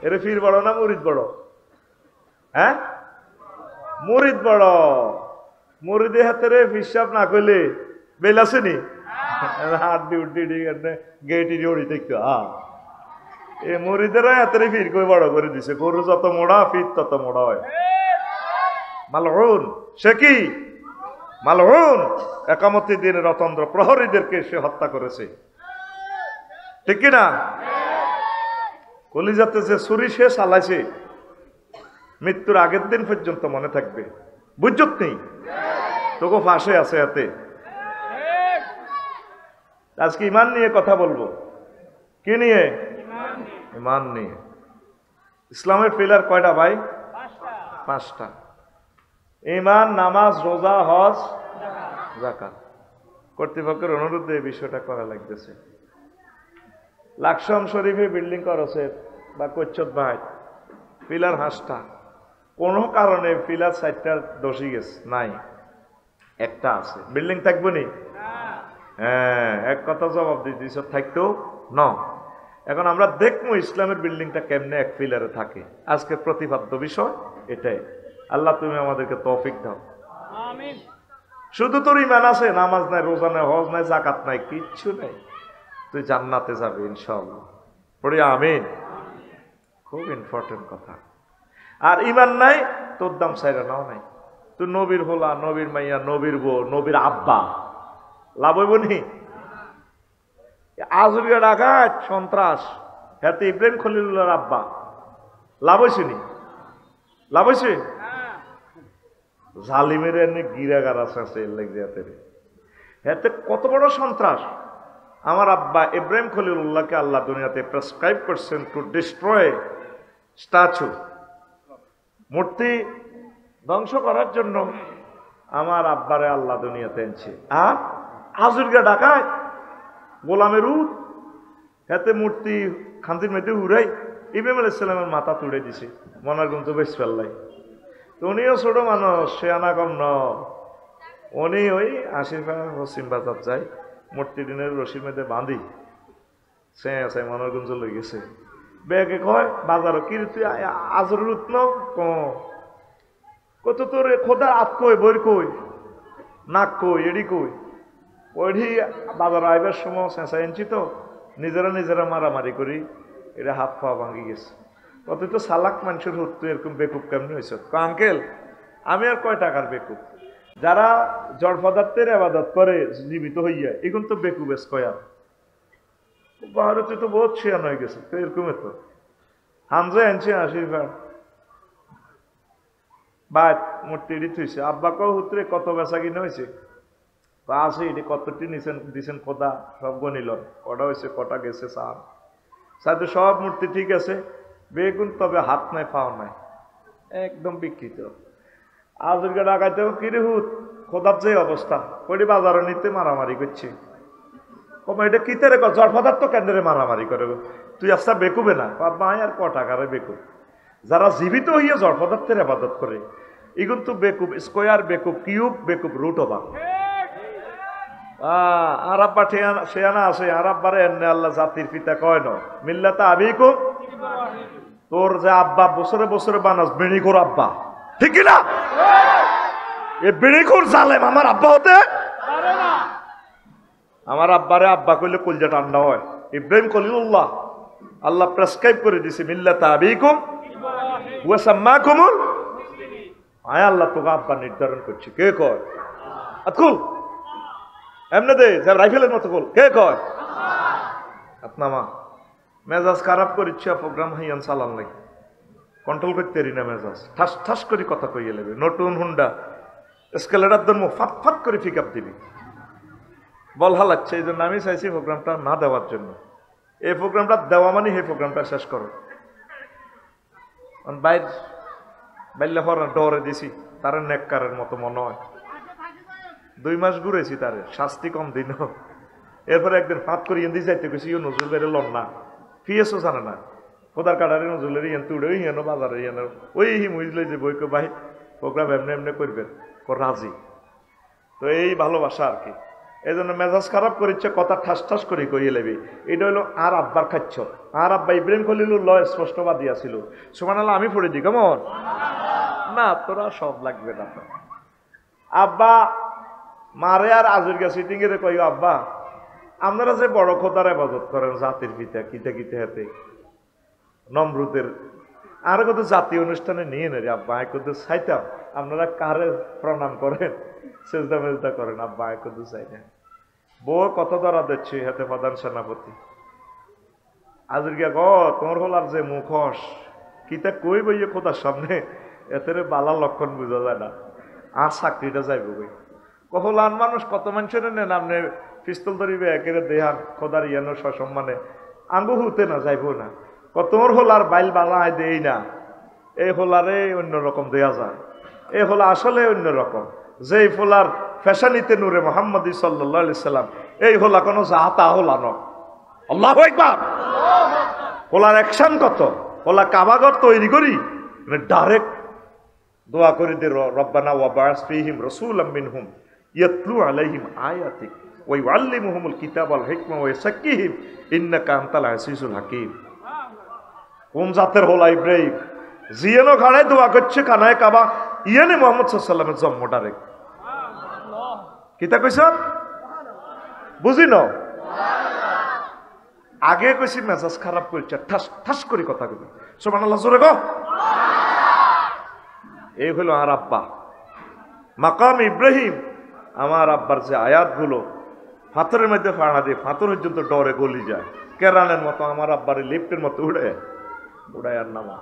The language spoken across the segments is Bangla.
এর ফির বড় না মুরিদ বড়? হ্যাঁ, মুরিদ বড়। মুরিদের হাতে রে হিসাব না করলে বেল আসেনি, হাত দিয়ে উঠে গেটি উড়ি দেখতো। এ মুরিদেরা হাতে ফির করে বড় করে দিছে। গরু যত মোড়া ফির তত মোড়া হয়। মালউন সে কি? মালউন একামতি দিনের অতন্ত্র প্রহরীদেরকে সে হত্যা করেছে, ঠিক কিনা? কলিজাতে যে ছুরি সে চালাইছে মৃত্যুর আগের দিন পর্যন্ত মনে থাকবে। বুঝত নেই তোকে ফাঁসে আছে হাতে। আজকে ইমান নিয়ে কথা বলবো। কি নিয়ে? ইমান নিয়ে। ইসলামের পিলার কয়টা ভাই? 5টা। ইমান, নামাজ, রোজা, হজ, যাকাত। কর্তৃপক্ষের অনুরোধে এই বিষয়টা করা লাগতেছে। লাকসাম শরীফে বিল্ডিং করেছে বা কচ্ছত ভাই, পিলার 5টা। কোনো কারণে পিলার 4টার দোষী গেছে নাই, একটা আছে। বিল্ডিং থাকবো নি? হ্যাঁ, এক কথা জবাব দিয়েছ, থাকতো ন। এখন আমরা দেখবো ইসলামের বিল্ডিংটা কেমনে এক পিলারে থাকে। আজকে প্রতিপাদ্য বিষয় এটাই। আল্লাহ তুমি আমাদেরকে তৌফিক দাও। শুধু তোর ইমান আছে, নামাজ নাই, রোজা নাই, হজ নাই, যাকাত নাই, কিচ্ছু নাই, তুই জান্নাতে যাবে ইনশাআল্লাহ। পড়ি আমিন। খুব ইম্পর্টেন্ট কথা। আর ইমান নাই, তোর দাম সাইরা নাও নাই। তুই নবীর হোলা, নবীর মাইয়া, নবীর বউ, নবীর আব্বা, লাভ হইব নি? আজরিয়া ডাকাত সন্ত্রাস, হাতে ইব্রাহিম খলিলুল্লাহর আব্বা, লাভ হয়েছে নি? লাভ হয়েছে? জালিমের এনে গিরাগার আছে হাতে কত বড় সন্ত্রাস। আমার আব্বা ইব্রাহিম খলিলুল্লাহকে আল্লাহ দুনিয়াতে প্রেসক্রাইব করছেন টু ডিস্ট্রয় স্ট্যাচু, মূর্তি ধ্বংস করার জন্য আমার আব্বারে আল্লাহ দুনিয়াতে এনেছে। আর আজুরগা ডাকায় গোলামের উট, হাতে মূর্তি খান্তির মেয়েতে উড়াই ইব্রাহিম আলাইহিস সালামের মাথা তুড়ে দিছে মনার গুণ তো বেশ ফেললাই। তো উনিও ছোট মানুষ, সে আনা কম ন। উনি ওই আশিফা পশ্চিম বাজার যায়, মূর্তি দিনের রশির মধ্যে বাঁধি সে আছে মনার গুঞ্জ লই গেছে। বেগে কয় বাজারও কি তুই আজর উঠল কত তোর খোদা আত কই বই কই নাক কই এডি কই ওইডি বাজার আইবার সময় চেঁচা এনছি তো নিজেরা মারামারি করি, এটা হাত পা ভাঙি গেছে। কত তো সালাক মানুষের হতো এরকম বেকুব কেমনি হয়েছে? আঙ্কেল আমি আর কয় টাকার বেকুব? যারা জড় পদার্থের আবাদত করে জীবিত হইয়া এখন তো বেকুবেশ কয়া ভারতে তো বহুত ছিয়ান হয়ে গেছে। তো এরকম তো হামজা আনছে আশীর্বাদ বাদ মূর্তি এটি থইছে। আব্বা কও হুতরে কত বেচা কিনে হয়েছে? আছে এটি কতটি দিছেন খোদা সব গণিল, কটা হয়েছে কটা গেছে সার সাথে সব মূর্তি ঠিক আছে, বেগুন তবে হাত নাই পাও নাই, একদম বিকৃত। আজকে ডাকাইতে কিরে হুত খোদার যে অবস্থা ওইটি বাজারে নিতে মারামারি করছে। কমা এটা কিতে রে জড় পদার্থ কেন্দ্রে মারামারি করে তুই আস্তা বেকুবে না মায় আর ক টাকারে বেকুব। যারা জীবিত হইয়া জড় পদার্থের আবাদত করে এগুন তো বেকুব স্কোয়ার, বেকুব কিউব, বেকুব রুট অবা। আর আব্বা শেয়ানা আছে, আর আব্বারে এনে আল্লাহ জাতির পিতা কয় ন মিল্লাতা আবিকুম। তোর যে আব্বা বছরে বছরে বানাস বেড়িখোর আব্বা, ঠিক না? এ বেড়িখোর জালেম আমার আব্বা হতে আমার আব্বারে আব্বা কইলে কলজা ঠান্ডা হয়। ইব্রাহিম খলিলুল্লাহ আল্লাহ প্রেসক্রাইব করে দিছে মিল্লাতা আবিকুম ওয়া সাম্মাকুমুল। আয় আল্লাহ তোকে আব্বা নির্ধারণ করছে। কে কয়? আতকুল এমনে দে রাইফেলের মতো কল। কে কয়? আপনামা মেজাজ খারাপ করিচ্ছ প্রোগ্রাম হাইয়ান চালান লাগে, কন্ট্রোল করতে পারি না মেজাজ, ঠাস ঠাস করে কথা কইয়ে লাগবে। নতুন হুন্ডা স্কেলেটার জন্য ফাট ফাট করে পিক আপ দিবি বল হালাচ্ছে। এই জন্য আমি চাইছি প্রোগ্রামটা না দেওয়ার জন্য। এই প্রোগ্রামটা দেওয়া মানে এই প্রোগ্রামটা শেষ করো। বাইরে হর ডরে দিছি তার নেককারের মতো মনে হয়। 2 মাস ঘুরেছি তারে, শাস্তি কম দিন। এরপরে একদিন ফাঁক করে ইন্দি যাইতে গেছি, ইও নজরুল বেড়ে লন না ফিয়েসও জানে না খোদার কাটারে নজরুলের ইয়েন উড়ে ইয়েন বাজারে ইয়েন ওই মুইজলে যে বইকে ভাই প্রোগ্রাম এমনি এমনি করবেন রাজি। তো এই ভালোবাসা আর কি। এই জন্য মেজাজ খারাপ করেছে, কথা ঠাস ঠাস করে কইয়ে লেবি। এটা হলো আর আব্বার খাচ্ছ। আর আব্বা ইব্রাহিম খলিলুল্লাহ স্পষ্টবাদ দিয়াছিল। সুবহানাল্লাহ, আমি পড়ে দিই কেমন? না, তোরা সব লাগবে না। আব্বা মারে আর আজুর গা সিটিং এ কই, আব্বা আপনারা যে বড় খোদার ইবাদত করেন, জাতির পিতা কিতে কিতে হাতে নমরুদের, আর কত জাতীয় অনুষ্ঠানে নিয়ে নেই আব্বা, কত চাইতাম আপনারা কারে প্রণাম করেন, সেজদা মেজদা করেন, আব্বা কত চাই না। বউ কত ধরা দিচ্ছে হাতে প্রধান সেনাপতি। আজুর গিয়া গ তোমার হলার যে মুখোশ কিতা কই বইয়ে খোদার সামনে, এতে বালার লক্ষণ বোঝা যায় না। আর চাকরিটা যাইব বই কহলান মানুষ কত মানুষের নেন, আপনি পিস্তল ধরিবে একেবারে দেহার খোদার ইয়ানো সসম্মানে আঙ্গু হুতে না যাইব না। কতর হোলার বাইল বালায় দেই না, এই হোলারে অন্যরকম দেয়া যায়। এই হোলা আসলে অন্যরকম। যেই ফোলার ফ্যাশানিতে নূরে মুহাম্মদী সাল্লাল্লাহু আলাইহি সাল্লাম, এই হোলা কোনো জাহাতা হোলা ন। আল্লাহু আকবার। হোলার অ্যাকশন কত, হোলা কাবাগর তৈরি করি ডাইরেক্ট দোয়া করে দে, রব্বানা ওয়া বা'স ফীহিম রাসূলাম মিনহুম ইয়াতলু আলাইহিম আয়াতিক ওয়া ইউআল্লিমুহুমুল কিতাবা ওয়াল হিকমা ওয়া ইউযাক্কিহিম ইন্নাকা আনতাল আজিজুল হাকীম। কোন জাতের হোলা ইব্রাহিম? জিয়ানো খাড়ায় দোয়া করছে কানায় কাবা, ইয়ানে মুহাম্মদ সাল্লাল্লাহু আলাইহি সাল্লামের জন্ম ডাইরেক্ট। কিতা কইছ বুঝি ন? আগে কইছি মেজাজ খারাপ করছে, ঠাস ঠাস করে কথা কইবে। সুবহানাল্লাহ, জোরে গো। এই হলো আর আব্বা মাকাম ইব্রাহিম। আমার আব্বার যে আয়াতগুলো পাথরের মধ্যে ফাড়া দিয়ে পাথর পর্যন্ত ডরে গলি যায়, কেরানের মতো আমার আব্বারে লিফটের মতো উড়ায় আর নামা।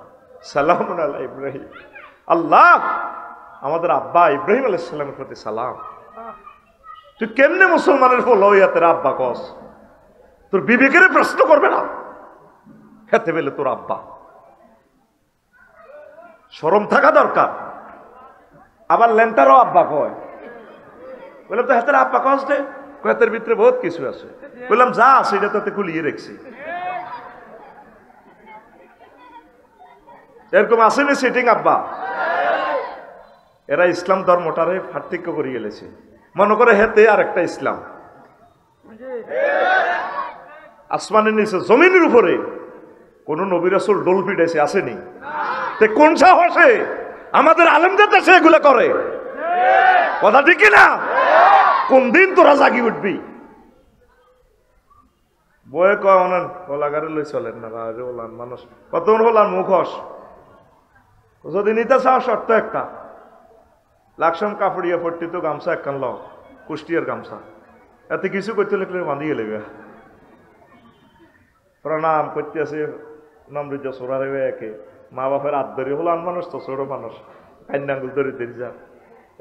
সালাম আলা ইব্রাহিম। আল্লাহ আমাদের আব্বা ইব্রাহিম আলাইহিস সালামের প্রতি সালাম। তুই কেমনে মুসলমানের ফল হইয়াতে আব্বা কস? তোর বিবেকের প্রশ্ন করবে না হেতে বেলে তোর আব্বা। শরম থাকা দরকার। আবার লেন্টারও আব্বা কয়, বললাম তো হাতের আব্বা কস দে, হাতের ভিতরে বহুত কিছু আছে। বললাম যা আছে এটা তোতে কুলিয়ে রেখছি। এরকম আসেনি সিটিং আব্বা। এরা ইসলাম ধর্মটারে পার্থক্য করে গেলেছে, মনে করে হেতে আর একটা ইসলাম। আসমানের নিচে জমিনের উপরে কোন নবী রাসূল ডোল পিটাইছে আসেনি? তে কোন সাহসে আমাদের আলেমদের দেশে এগুলো করে? কথা ঠিক না? কোন দিন তোরা জাগি উঠবি? বয়ে কয় অনেন ওলাগারে লই চলেন না রে, ওলান মানুষ কত হলার মুখোশ। যদি নিতে চাও শর্ত একটা, লাকসাম কাপড়িয়া পট্টি তো গামছা একখান ল, কুষ্টিয়ার গামছা, এতে কিছু করতে লিখলে বাঁধিয়ে লেগে প্রণাম করতে আছে। নমরুজ সোরারে একে মা বাপের হাত ধরে হলান মানুষ তো ছোট মানুষ, কান্নাঙ্গুল ধরে দিয়ে যা।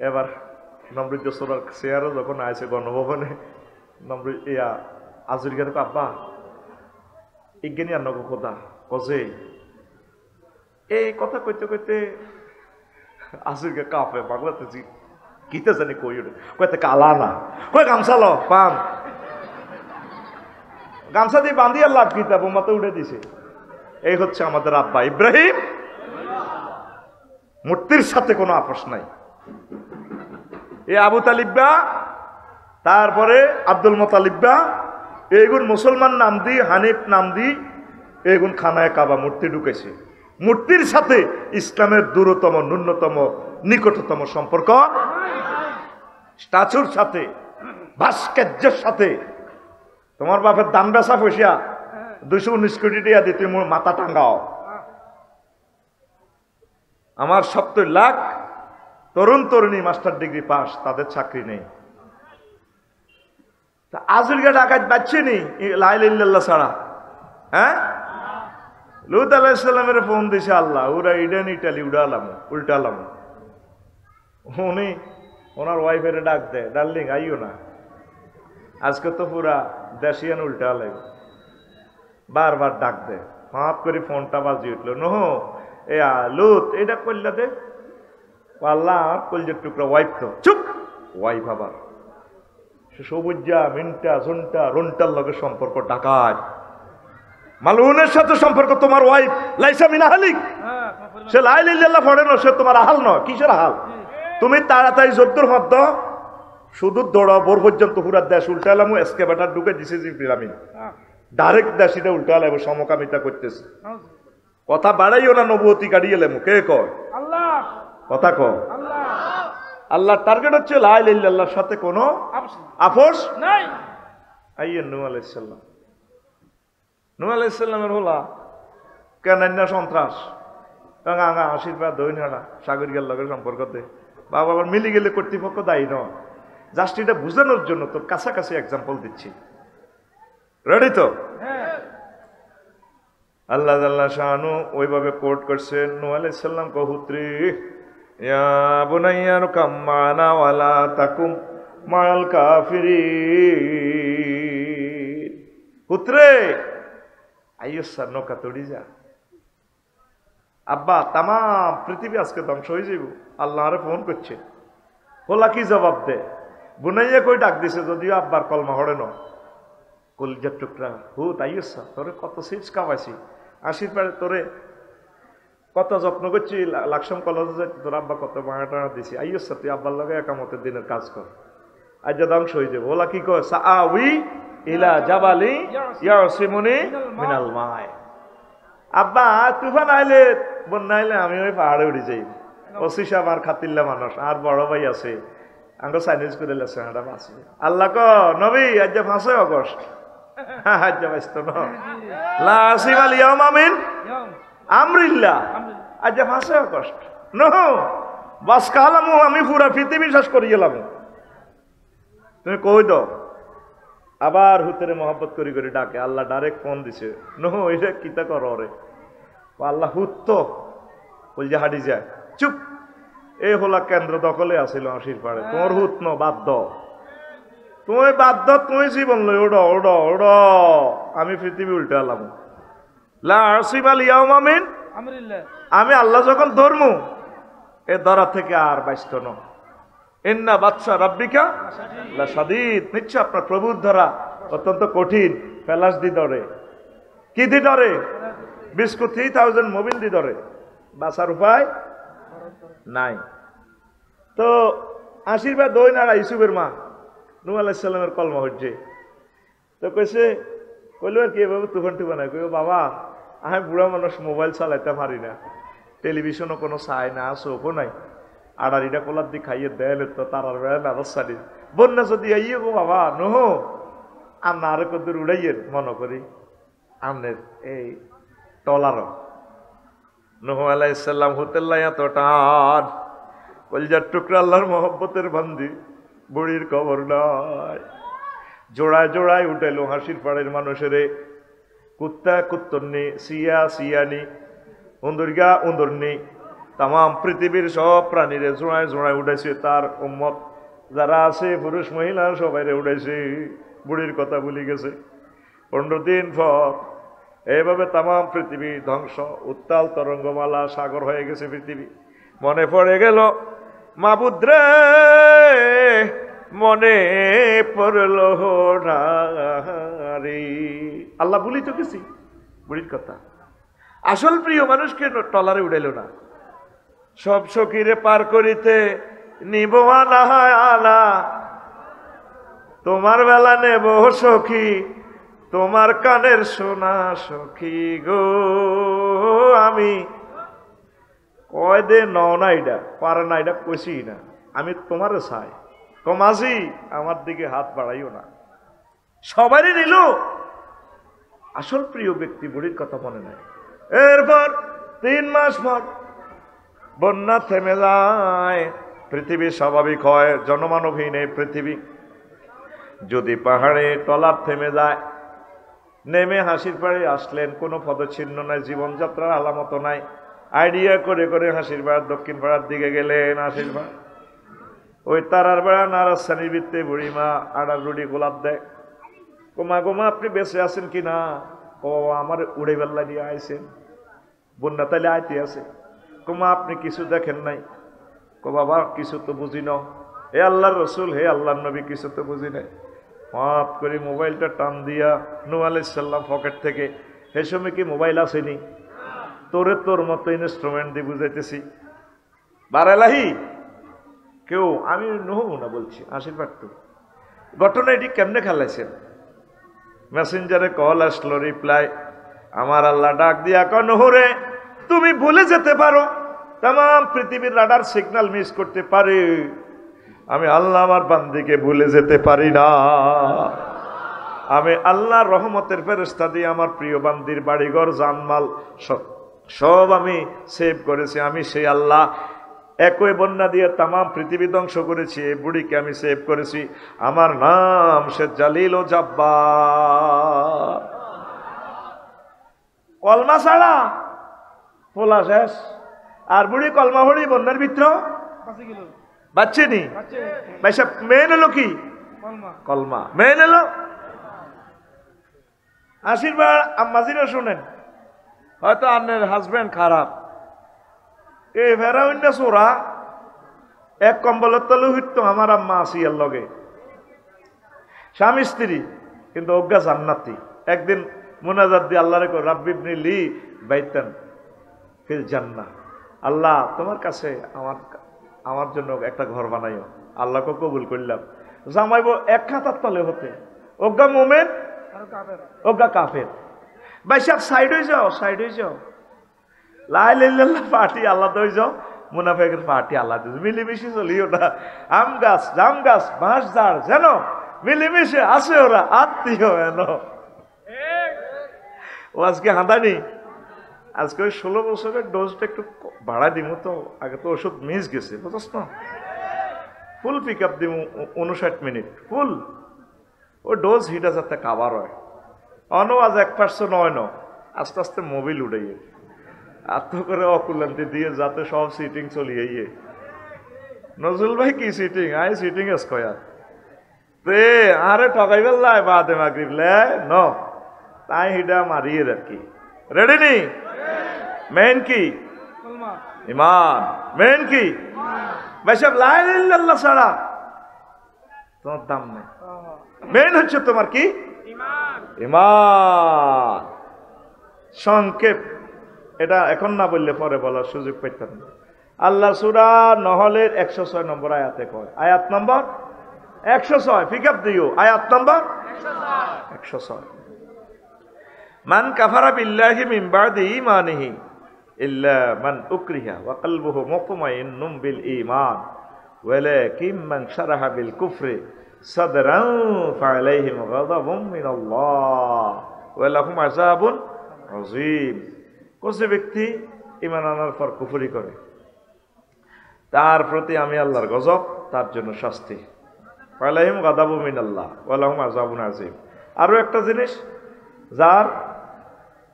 এবার নমরুজ সোরার চেয়ারও যখন আইছে গণভবনে, নমরুজ ইয়া আজুর গেলে আব্বা ইজ্ঞানী আর নগো কথা কজে এই কথা কইতে কইতে আসুরকে কাপে বাংলাতে গীতে জানি কই ওঠে, কইতে কালা না কই গামছা ল পান, গামছা দিয়ে বাঁধি আর লাভ গীতা বোমাতে উঠে দিছে। এই হচ্ছে আমাদের আব্বা ইব্রাহিম। মূর্তির সাথে কোনো আপোষ নাই। এই আবু তালিব্বা, তারপরে আব্দুল মোতালিব্বা, এইগুন মুসলমান নাম দি, হানিফ নাম দি, এইগুন খানায় কাবা মূর্তি ঢুকেছে। মূর্তির সাথে ইসলামের দূরতম ন্যূনতম নিকটতম সম্পর্ক। স্ট্যাচুর সাথে, ভাস্কর্যের সাথে। তোমার বাপের দান বেচা পয়সা 219 কোটি টাকা দিয়ে তুমি মাথা টাঙ্গাও। আমার 70 লাখ তরুণ তরুণী মাস্টার ডিগ্রি পাস, তাদের চাকরি নেই। আজুরকে ডাকাত পাচ্ছে নি লা ইলাহা ইল্লাল্লাহ ছাড়া। হ্যাঁ, লুত আলাইহিস সালামের ফোন দিছে আল্লাহ, ওরা ইডেন ইটালি উল্টালাম। উনি ওনার ওয়াইফের ডাক দেয়, ডার্লিং আইও না, আজকে তো পুরা দেশিয়ান উল্টা লাগবে। বারবার ডাক দেয়, হাত করে ফোনটা বাজিয়ে উঠলো, নহ এয়া লুত এটা করলা দে। আল্লাহ কলজের টুকরা ওয়াইফ তো চুপ, ওয়াইফ আবার সবুজা মিন্টা ঝুনটা রুনটার লগে সম্পর্ক ডাকায়। মালউনের সাথে সম্পর্ক তোমার ওয়াইফ লাইসা মিন আহলিক, সে লা ইলাহা ইল্লাল্লাহ পড়ে না, সে তোমার আহাল নয়। কিসের আহাল? তুমি তাড়াতাড়ি যদ্দুর মধ্য শুধু দৌড়া বোর পর্যন্ত পুরা দেশ উল্টালাম এসকেভেটার ঢুকে দিছে জিব্রিল আমিন ডাইরেক্ট দেশ এটা উল্টালাম সমকামিতা করতেছে কথা বাড়াইও না নবুয়তি কাটিয়ে লেমু কে কয় আল্লাহ কথা কয় আল্লাহ আল্লাহর টার্গেট হচ্ছে লা ইলাহা ইল্লাল্লাহর সাথে কোনো আপোষ নাই আইয়েন নূহ আলাইহিস সালাম নূহ আলাইহিস সালামের হলা কেনান্না সন্ত্রাস আঙা আশীর্বাদ দৈনাড়া সাগরিকার লগের সম্পর্ক দে বাবা আবার মিলি গেলে কর্তৃপক্ষ দায়ী নয় জাস্ট এটা বোঝানোর জন্য তোর কাছাকাছি এক্সাম্পল দিচ্ছি রেডি তো আল্লাহ আল্লাহ শাহানু ওইভাবে কোর্ট করছেন নূহ আলাইহিস সালাম কহুত্রী ইয়া বুনাইয়া রুকাম মানা ওয়ালা তাকুম মাল কাফিরিন পুত্রে আইয়ুসা নৌকা তড়ি যা আব্বা তাম পৃথিবী আজকে ধ্বংস হয়ে যাব আল্লাহ আরে ফোন করছে হোলা কি জবাব দে বুনাইয়া কই ডাক দিছে যদিও আব্বার কলমা হড়ে ন কলিজার টুকরা আইয়ুসা তোরে কত সিটস কামাইছি আশির পারে তোরে কত যত্ন করছি লাকসাম কলেজে যাই তোর আব্বা কত মায়া টানা দিছি আইয়ুসা তুই আব্বার লগে একামতের দিনের কাজ কর আজ যা ধ্বংস হয়ে যাবো ওলা কি কয় সাআউই ইলা জাবালি ইয়াসিমুনি মিনাল মায় আব্বা তুফান আইলে বন্যা আইলে আমি ওই পাহাড়ে উঠে যাই ওসিস আমার খাতিল্লা মানুষ আর বড় ভাই আছে আঙ্গ চাইনিজ করে লেছে এটা বাঁচি আল্লাহ ক নবী আজ 5 আগস্ট আজ বাইস্ত ন লা আসিমাল ইয়াউম আমিন আমরিল্লাহ আজ 5 আগস্ট ন বাস কালামু আমি পুরা পৃথিবী শেষ করে গেলাম তুমি কই দাও আবার হুতরে মহব্বত করি করে ডাকে আল্লাহ ডাইরেক্ট ফোন দিছে নো এটা কিতা কর রে আল্লাহ হুত বল যে হাঁটি যায় চুপ এই হলা কেন্দ্র দখলে আসিল আশির পাড়ে তোমার হুত ন বাধ্য তুমি বাধ্য তুমি জীবন লই ওড় ওড় ওড় আমি পৃথিবী উল্টালাম লা আসিবাল ইয়াউম আমিন আমরিল্লাহ আমি আল্লাহ যখন ধরমু এ ধরা থেকে আর বাইস্ত ন ইন্না বাদশা রাব্বিকা লাশাদীদ নিশ্চয় আপনার প্রভুর ধরা অত্যন্ত কঠিন ফেলাস দি ধরে কি দি ধরে বিস্কুট 3000 মোবিল দি ধরে বাঁচার উপায় নাই তো আশীর্বাদ দই না ইউসুফের মা নূহ আলাইহিস সালামের কলমা হচ্ছে তো কইছে কইলো আর কি এভাবে তুফান টুফান কইব বাবা আমি বুড়া মানুষ মোবাইল চালাইতে পারি না টেলিভিশনও কোনো চাই না চোখও নাই আড়ারিটা কোলার দিয়ে খাইয়ে দেয় তো তারার বেড়া ব্যবস্থা দিন বন্যা যদি আইয়ে গো বাবা নহ আমরা আরো কত উড়াইয়ের মনে করি আমনের এই টলার নূহ আলাইহিস সালাম হুতেল্লাই এত টান কলজার টুকরা আল্লাহর মহব্বতের বান্দি বুড়ির খবর নাই জোড়ায় জোড়ায় উঠেলো হাসির পাড়ের মানুষেরে কুত্তা কুত্তরনি সিয়া সিয়ানি উন্দুরগা উন্দুরনি তাম পৃথিবীর সব প্রাণীরে জোড়ায় জোড়ায় উঠেছে তার উম্মত যারা আছে পুরুষ মহিলা সবাইরে উঠেছে বুড়ির কথা ভুলে গেছে 15 দিন পর এইভাবে তাম পৃথিবী ধ্বংস উত্তাল তরঙ্গমালা সাগর হয়ে গেছে পৃথিবী মনে পড়ে গেল মাবুদ্রে মনে পড়ল রে আল্লাহ বলি তো গেছি বুড়ির কথা আসল প্রিয় মানুষকে টলারে উড়াইল না সব সখীরে পার করিতে নিব আলা তোমার বেলা নেব সখী তোমার কানের সোনা সখী গো আমি কয় দে না এটা পারে না এটা কইছি না আমি তোমারে চাই কমাজি আমার দিকে হাত বাড়াইও না সবারই নিল আসল প্রিয় ব্যক্তি বুড়ির কথা মনে নাই এরপর 3 মাস পর বন্যা থেমে যায় পৃথিবী স্বাভাবিক হয় জনমানবহীন এই পৃথিবী যদি পাহাড়ে টলার থেমে যায় নেমে হাসির পাড়ে আসলেন কোনো পদচিহ্ন নাই জীবনযাত্রার আলামত নাই আইডিয়া করে করে হাসির পাড়ার দক্ষিণ পাড়ার দিকে গেলেন হাসির পাড়া ওই তারার বেড়া নারাস্তানির বৃত্তে বুড়িমা আড়ার রুটি গোলাপ দেয় কোমা গোমা আপনি বেঁচে আছেন কি না ও আমার উড়ে বেল্লা দিয়ে আইছেন বন্যা তাইলে আইতে আছে কোমা আপনি কিছু দেখেন নাই কো বাবা কিছু তো বুঝি ন হে আল্লাহর রসুল হে আল্লাহর নবী কিছু তো বুঝি নাই মাফ করে মোবাইলটা টান দিয়া নূহ আলাইহিস সালাম পকেট থেকে হে সময় কি মোবাইল আসেনি তোরে তোর মতো ইনস্ট্রুমেন্ট দিয়ে বুঝাইতেছি বারেলাহি কেউ আমি নহব না বলছি আশীর্বাদ তো ঘটনা এটি কেমনে খেলাইছেন মেসেঞ্জারে কল আসলো রিপ্লাই আমার আল্লাহ ডাক দিয়া নহরে তুমি ভুলে যেতে পারো তাম পৃথিবীর রাডার সিগন্যাল মিস করতে পারে আমি আল্লাহ আমার বান্দিকে ভুলে যেতে পারি না আমি আল্লাহর রহমতের ফেরেশতা দিয়ে আমার প্রিয় বান্দির বাড়িঘর জানমাল সব আমি সেভ করেছি আমি সেই আল্লাহ একই বন্যা দিয়ে তাম পৃথিবী ধ্বংস করেছি এই বুড়িকে আমি সেভ করেছি আমার নাম সে জালিল ও জাব্বার কলমা ছাড়া পোলা শেষ আর বুড়ি কলমা হড়ি বন্যার ভিতর বাচ্চেনি ভাইসা মেন এলো কি কলমা মেন এলো আশীর্বাদ আম্মাজিরা শুনেন হয়তো আপনার হাজবেন্ড খারাপ এই ফেরা অন্য চোরা এক কম্বলের তলে হইতো আমার আম্মা আসিয়ার লগে স্বামী স্ত্রী কিন্তু অজ্ঞা জান্নাতি একদিন মুনাজাত দিয়ে আল্লাহ রেখো রাব্বিবনি লি বাইতান ফিল জান্নাহ আল্লাহ তোমার কাছে আমার জন্য একটা ঘর বানাইও আল্লাহকে কবুল করলাম জামাইবো এক খাতার তলে হতে অজ্ঞা মোমেন অজ্ঞা কাফের ভাই সাহেব সাইড হয়ে যাও লাই লাইল্লাহ পার্টি আল্লাহ হয়ে যাও মুনাফেকের পার্টি আল্লাহ মিলিমিশে চলিও না আম গাছ জাম গাছ বাঁশ ঝাড় যেন মিলিমিশে আছে ওরা আত্মীয় এন ও আজকে হাঁদানি আজকে ওই 16 বছরের ডোজটা একটু বাড়াই দিব তো আগে তো ওষুধ মিস গেছে বুঝছ না ফুল পিক আপ দিব 59 মিনিট ফুল ও ডোজ হিটা যাতে কাভার হয় অন আজ 1% নয় ন আস্তে আস্তে মোবিল উড়াইয়ে আত্ম করে অকুলান্তি দিয়ে যাতে সব সিটিং চলিয়ে নজরুল ভাই কি সিটিং আই সিটিং এস কয়া তে আরে ঠকাই বেল্লাই বাদে মাগরিব লে ন তাই হিডা মারিয়ে রাখি রেডি নি মেন কি ইমান মেন কি ভাই সাহেব লা ইলাহা ইল্লাল্লাহ ছাড়া তোমার দাম নেই মেন হচ্ছে তোমার কি ইমান সংক্ষেপ এটা এখন না বললে পরে বলার সুযোগ পাইতাম না আল্লাহ সূরা নহলের 106 নম্বর আয়াতে কয় আয়াত নম্বর 106 পিক আপ দিও আয়াত নম্বর 106 মান কাফারা বিল্লাহি মিন বাদি ঈমানিহি ইল্লা মান উকরিহা ওয়া কলবুহু মুতমাইন্নুম বিল ঈমান ওয়ালাকিন মান শারাহা বিল কুফরি সাদরান ফাআলাইহিম গাযাবুম মিনাল্লাহ ওয়া লাহুম আযাবুন আযীম কোন ব্যক্তি ঈমান আনার পর কুফরি করে তার প্রতি আমি আল্লাহর গজব তার জন্য শাস্তি ফাআলাইহিম গাযাবুম মিনাল্লাহ ওয়া লাহুম আযাবুন আযীম আরো একটা জিনিস যার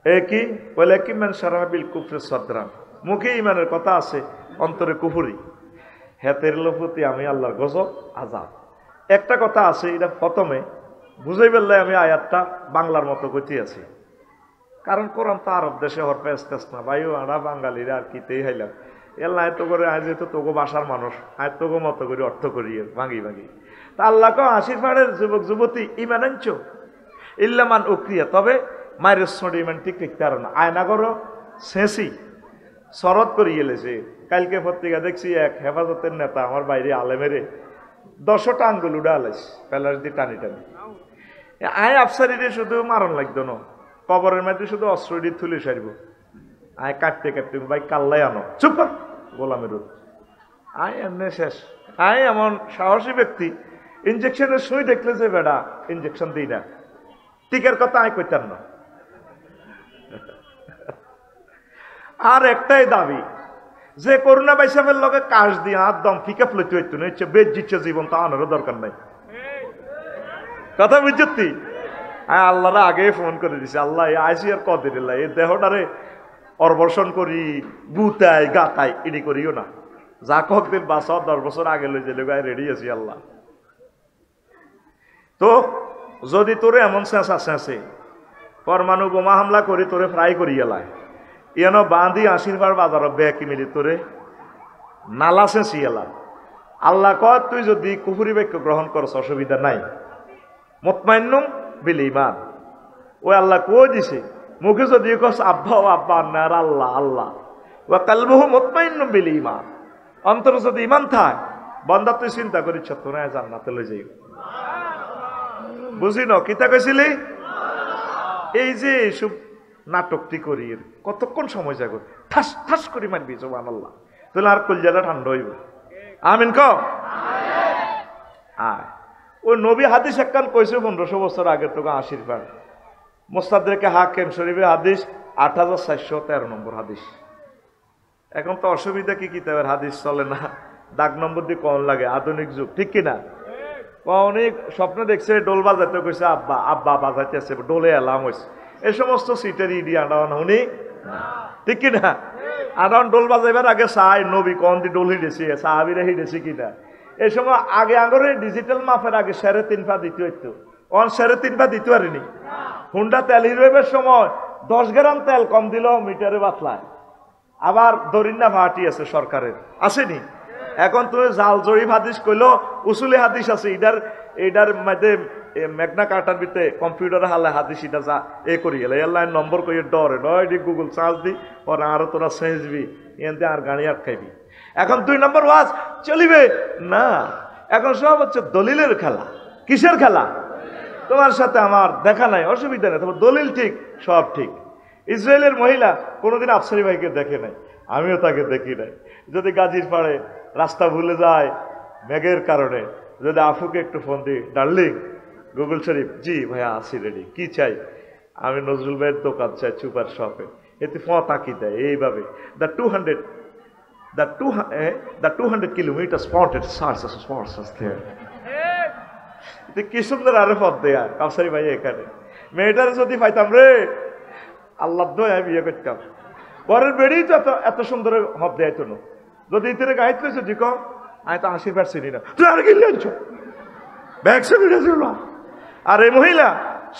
একই ওয়ালাকিন মান শারাহা বিল কুফরি সাদরান মুখে ঈমানের কথা আছে অন্তরে কুফরি হেতের প্রতি আমি আল্লাহর গজব আযাব একটা কথা আছে এটা প্রথমে বুঝাই বললে আমি আয়াতটা বাংলার মতো কইতে আছি কারণ কোরআন তো আরব দেশে হরফে আসতেস না ভাইও আড়া বাঙালিরা আর কিতেই হাইলাম এল্লা এত করে আজ যেহেতু তোগো বাসার মানুষ আজ তোগো মতো করে অর্থ করি ভাঙি তা আল্লাহকে আশীর্বাদের যুবক যুবতী ইমান আনছ ইল্লামান উক্রিয়া তবে মায়ের সঙ্গে ইমান ঠিক ঠিক তার না আয়না করো শেষই শরৎ করিয়ে এলেছে কালকে পত্রিকা দেখছি এক হেফাজতের নেতা আমার বাইরে আলেমেরে 10টা আঙ্গুল উড়া আলাইস পেলার দিয়ে টানি টানি আয় আফসারিরে শুধু মারণ লাগতো না কবরের মধ্যে শুধু অস্ত্র দিয়ে তুলে সারব আয় কাটতে কাটতে ভাই কাল্লাই আনো চুপ গোলামের আয় এমনি শেষ আয় এমন সাহসী ব্যক্তি ইঞ্জেকশনের সই দেখলে যে বেড়া ইঞ্জেকশন দিই না টিকার কথা আয় কইতাম না আর একটাই দাবি যে করোনা বাইসাবের লগে কাশ দিয়ে একদম ফিকা ফ্লইতে হইতো না হচ্ছে বেদ জিচ্ছে জীবন তা আনারও দরকার নাই কথা বুঝছি আল্লাহরা আগে ফোন করে দিছে আল্লাহ আইসি আর কদের এই দেহটারে অর্বর্ষণ করি গুতাই গাতাই এটি করিও না যা কক দিন 10 বছর আগে লই যে গায়ে রেডি আছি আল্লাহ তো যদি তোরে এমন চেঁচা চেঁচে পরমাণু বোমা হামলা করি তোরে ফ্রাই করি এলায় ইয়ানো বাঁধি আশীর্বাদ বাজার ব্যাকি মিলি তোরে নালা চেঁচি এলা আল্লাহ কয় তুই যদি কুফরি বাক্য গ্রহণ করছ অসুবিধা নাই মুতমাইন্নুম বিল ঈমান ওই আল্লাহ কই দিছে মুখে যদি কস আব্বা ও আব্বা আর আল্লাহ আল্লাহ ওয়া কলবুহু মুতমাইন্নুম বিল ঈমান অন্তরে যদি ঈমান থাকে বন্দা তুই চিন্তা করিস তোরা জান্নাতে লই যাই বুঝি ন কিতা কইছিলি এই যে এইসব নাটকটি করি কতক্ষণ সময় যাগো ঠাস ঠাস করে মারবি সুবহানাল্লাহ তাহলে আর কলজাটা ঠান্ডা হইব আমিন ক আয় ওই নবী হাদিস একখান কইছে 1500 বছর আগে তোকে আশীর্বাদ মুস্তাদরেকে হাকিম শরীফে হাদিস 8413 নম্বর হাদিস এখন তো অসুবিধা কি কিতাবের হাদিস চলে না দাগ নম্বর দিয়ে কম লাগে আধুনিক যুগ ঠিক কিনা অনেক স্বপ্ন দেখছে ডোল বাজাইতে কইছে আব্বা আব্বা বাজাইতেছে ডোলে এলাম হয়েছে এই সমস্ত সিটের ইডি আডান উনি ঠিক কিনা আডান ডোল বাজাইবার আগে চাই নবী কন দি ডোল হিডেছি সাহাবিরা হিডেছি কিনা এই সময় আগে আগরে ডিজিটাল মাপের আগে 3.5 পা দিতে হইতো অন 3.5 পা দিতে পারিনি হুন্ডা তেল হিরোইবের সময় 10 গ্রাম তেল কম দিল মিটারে বাতলায় আবার দরিন্না ভাটি আছে সরকারের আসেনি এখন তুমি জাল জরিফ হাদিস কইলো উসুলে হাদিস আছে এটার মধ্যে মেঘনা কাটার ভিতরে কম্পিউটার হালে হাদিস এটা যা এ করি গেলে এয়ারলাইন নম্বর কই ডরে নয় গুগল সার্চ দি ওর আরো তোরা সেজবি এনতে আর গাড়ি আটকাইবি এখন 2 নম্বর ওয়াজ চলিবে না এখন সব হচ্ছে দলিলের খেলা কিসের খেলা তোমার সাথে আমার দেখা নাই অসুবিধা নেই তোমার দলিল ঠিক সব ঠিক ইসরায়েলের মহিলা কোনোদিন আফসারি ভাইকে দেখে নাই আমিও তাকে দেখি নাই যদি গাজীর পাড়ে রাস্তা ভুলে যায় মেঘের কারণে যদি আফুকে একটু ফোন দিই ডার্লিং গুগল শরীফ জি ভাইয়া আসি রেডি কি চাই আমি নজরুল ভাইয়ের দোকান চাই সুপার শপে এতে ফ তাকি দেয় এইভাবে the 200 kilometers spotted sources there কি সুন্দর আরো পথ দেয়া কাউসারি ভাই এখানে মেয়েটার যদি পাইতাম রে আল্লাহ দয়া বিয়ে করতাম পরের বেড়েই তো এত সুন্দর হব দেয় তো যদি ইতিরে গাইড করেছো জি কম আমি তো 80% চিনি না তুই আর গিয়ে আনছো আর এই মহিলা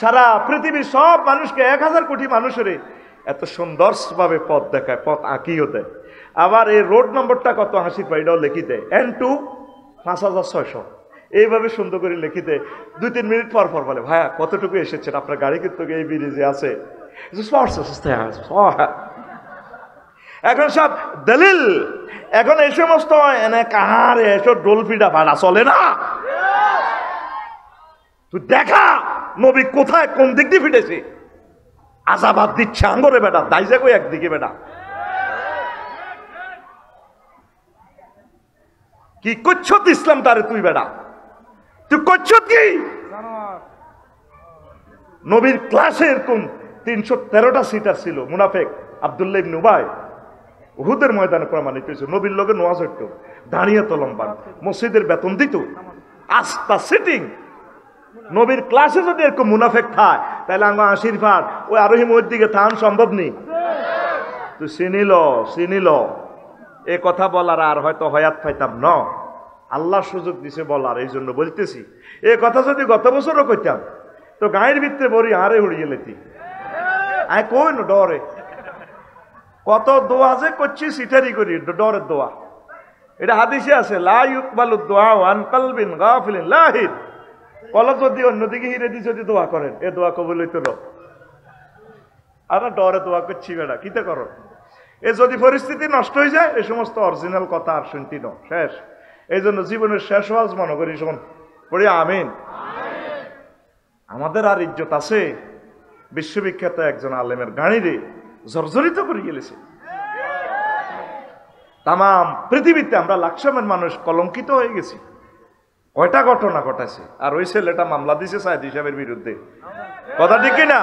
সারা পৃথিবীর সব মানুষকে 1000 কোটি মানুষের এত সুন্দরভাবে পথ দেখায় পথ আঁকিও দেয় আবার এই রোড নম্বরটা কত 80 পাইটাও লিখি দেয় N2 5600 এইভাবে সুন্দর করে লিখি দেয় 2-3 মিনিট পর পর বলে ভাইয়া কতটুকু এসেছেন আপনার গাড়ি কিন্তু এই ব্রিজে আছে এখন সব দলিল এখন এই সমস্ত এনে কাহারে এসব ডোলফিটা ভাড়া চলে না তুই দেখা নবী কোথায় কোন দিক দিয়ে ফিটেছে আজাবাদ দিচ্ছে আঙ্গরে বেটা দাইজা কই একদিকে বেটা কি করছ ইসলাম তারে তুই বেটা তুই করছ কি নবীর ক্লাসে এরকম 313টা সিটার ছিল মুনাফেক আব্দুল্লাহ ইবনে উবাই উহুদের ময়দানে প্রমাণিত হয়েছে নবীর লগে নোয়াজ হইত দাঁড়িয়ে তো লম্বা মসজিদের বেতন দিত আস্তা সিটিং নবীর ক্লাসে যদি এরকম মুনাফেক থাকে তাহলে আমার আশীর্বাদ ওই আরোহী মহির দিকে থান সম্ভব নেই তুই চিনিল এ কথা বলার আর হয়তো হয়াত পাইতাম ন আল্লাহ সুযোগ দিছে বলার এই জন্য বলতেছি এ কথা যদি গত বছরও কইতাম তো গায়ের ভিতরে বড়ি আরে উড়িয়ে লেতি আয় কই না ডরে কত দোয়া যে করছি সিটারি করি ডরের দোয়া এটা হাদিসে আছে লা ইউকবালু দুআ আন কলবিন গাফিলিন লাহিন কলব যদি অন্যদিকে হিরে দি যদি দোয়া করেন এ দোয়া কবুল হইতো না আমরা ডরে দোয়া করছি বেটা কিতে করো এ যদি পরিস্থিতি নষ্ট হয়ে যায় এই সমস্ত অরিজিনাল কথা আর শুনতি না শেষ এই জন্য জীবনের শেষ ওয়াজ মনে করি শোন পড়ি আমিন আমাদের আর ইজ্জত আছে বিশ্ববিখ্যাত একজন আলেমের গাড়িরে জর্জরিত করে গেলেছে তাম পৃথিবীতে আমরা লাকসামের মানুষ কলঙ্কিত হয়ে গেছি কয়টা ঘটনা ঘটাছে আর ওই ছেলেটা মামলা দিছে সাইদি সাহেবের বিরুদ্ধে কথা ঠিক কিনা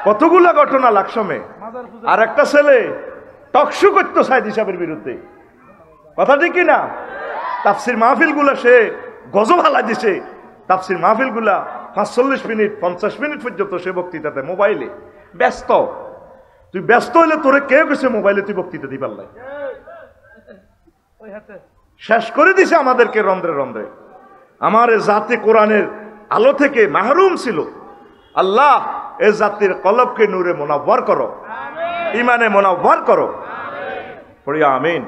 কতগুলা ঘটনা লাকসমে আর একটা ছেলে টকশো করতো সাইদি সাহেবের বিরুদ্ধে কথা ঠিক কিনা তাফসির মাহফিল গুলা সে গজব হালা দিছে তাফসির মাহফিল গুলা 45 মিনিট 50 মিনিট পর্যন্ত সে বক্তৃতাতে মোবাইলে ব্যস্ত তুই ব্যস্ত হইলে তোরে কে গেছে মোবাইলে তুই বক্তৃতা দিবার লাই শেষ করে দিছে আমাদেরকে রন্ধ্রে রন্ধ্রে আমার এ জাতি কোরআনের আলো থেকে মাহরুম ছিল আল্লাহ এ জাতির কলবকে নূরে মুনাওয়ার করো ইমানে মুনাওয়ার করো পড়িয়া আমিন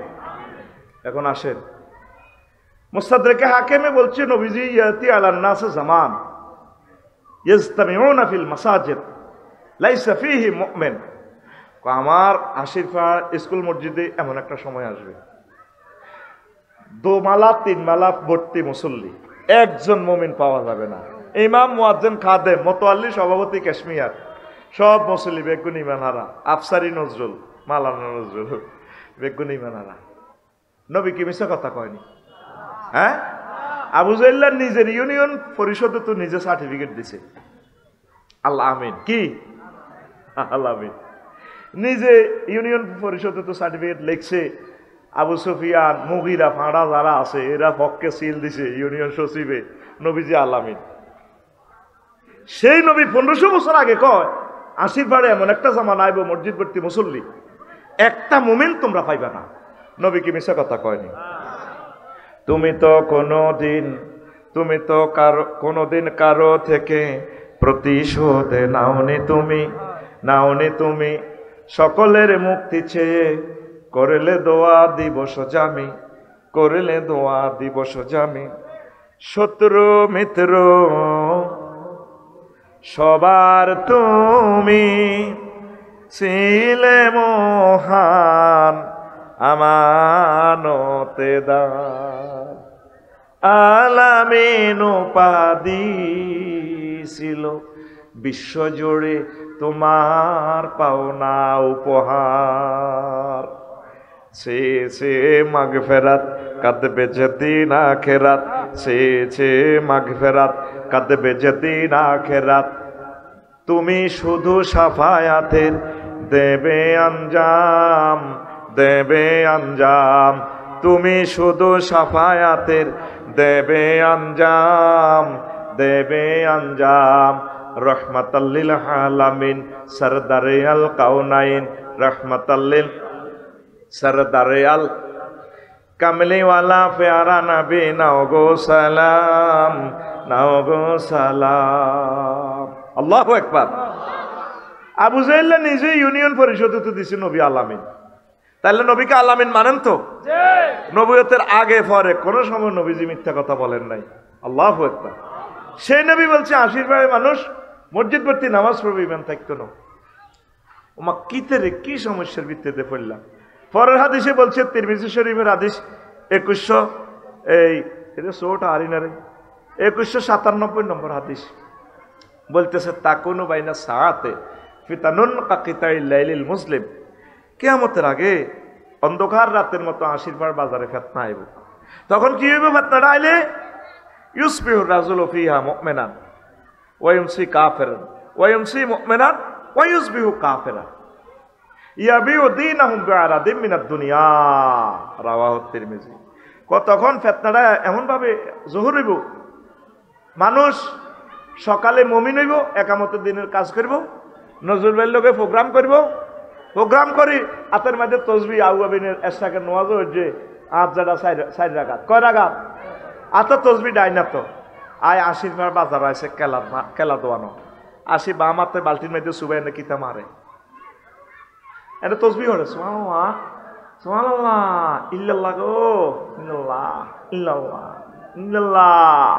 এখন আসেন মুস্তাদরেকে হাকিমে বলছে নবীজি ইয়াতি আলান নাস জামান ইজতামিউনা ফিল মাসাজিদ লাইসা ফিহি মুমিন আমার আশিরফা স্কুল মসজিদে এমন একটা সময় আসবে 2 মালা 3 মালা ভর্তি মুসল্লি, একজন মুমিন পাওয়া যাবে না। ইমাম, মুয়াজ্জিন, খাদেম, মোতাওয়াল্লি, সভাপতি, ক্যাশমিয়ার, সব মুসল্লি বেগুন ইমান হারা। আফসারি নজরুল, মালানা নজরুল, বেগুন ইমান হারা। নবী কি মিছা কথা কয়নি? হ্যাঁ, আবু জাহল নিজের ইউনিয়ন পরিষদে তো নিজে সার্টিফিকেট দিছে। আল্লাহ আমিন। কি আল্লাহ আমিন। নিজে ইউনিয়ন পরিষদে তো সার্টিফিকেট লিখছে। আবু সুফিয়ান, মুগিরা, ফাঁড়া যারা আছে এরা পক্ষে সিল দিছে ইউনিয়ন সচিবে, নবীজি আলামিন। সেই নবী 1500 বছর আগে কয়, 80 পারে এমন একটা জামান আইব মসজিদ ভর্তি মুসল্লি, একটা মুমিন তোমরা পাইবা না। নবী কি মিছা কথা কয়নি? তুমি তো কোনোদিন কারো থেকে প্রতিশোধ নাওনি তুমি সকলের মুক্তি চেয়ে করলে দোয়া দিবস জামি শত্রু মিত্র সবার তুমি ছিলে মহান আমানতে দান আলামিন উপাধি ছিল বিশ্বজুড়ে তোমার পাওনা উপহার। সে মাগফিরাত কাঁদবে যেদিন আখিরাত, সে মাগফিরাত কাঁদবে যেদিন আখিরাত। তুমি শুধু সাফায়াতের দেবে আঞ্জাম, তুমি শুধু সাফায়াতের দেবে আঞ্জাম। রহমাতাল লিল আলামিন সরদারে আল কাউনাইন, রহমাতাল লিল সরদারে আল কামলিওয়ালা প্যারা নবী, নাও গো সালাম। আল্লাহু আকবার। আবু জাহল নিজে ইউনিয়ন পরিষদে তো দিছে নবী আলামিন। তাহলে নবীকে আলামিন মানেন তো? নবুয়তের আগে পরে কোন সময় নবীজি মিথ্যা কথা বলেন নাই। আল্লাহু আকবার। সেই নবী বলছে 80 পারে মানুষ মসজিদ ভর্তি নামাজ পড়বে, ইমান থাকতো না। ওমা কি সমস্যার ভিত্তিতে পড়লাম। পরের হাদিসে বলছে, তিরমিজি শরীফের হাদিস 2197 নম্বর হাদিস বলতেছে, তাকুনু বাইনা সাআতে ফিতানুন কাকিতাইল লাইলিল মুসলিম। কিয়ামতের আগে অন্ধকার রাতের মতো 80 পার বাজারে ফিতনা আইব। তখন কি হইবে? ফিতনাটা আইলে ইউসবিহু রাজুলু ফিহা মুমিনান ওয়া ইউমসি কাফিরান ওয়া ইউমসি মুমিনান ওয়া ইউসবিহু কাফিরান ইয়াবিউ দীনাহুম বিআরাদিম মিনাদ দুনিয়া। রাওয়াহু তিরমিজি। তখন ফিতনাটা এমন ভাবে জোহর হইব, মানুষ সকালে মুমিন হইব, একামতের দিনের কাজ করব, নজরুল ভাইয়ের লগে প্রোগ্রাম করি হাতের মধ্যে তসবিহ আউয়াবিনের এশরাকের নামাজ হচ্ছে 8 জায়গা 4 রাকাত। কয় রাকাত? আতা তসবিহ ডাইনা তো আয় 80 পার বাজার আছে কেলা দোয়ানো 80 বাম হাতে বালতির মধ্যে সুবাই না কিতা মারে এটা তসবিহ হরে সুবহানাল্লাহ সুবহানাল্লাহ ইল্লাল্লাহ গো ইল্লাল্লাহ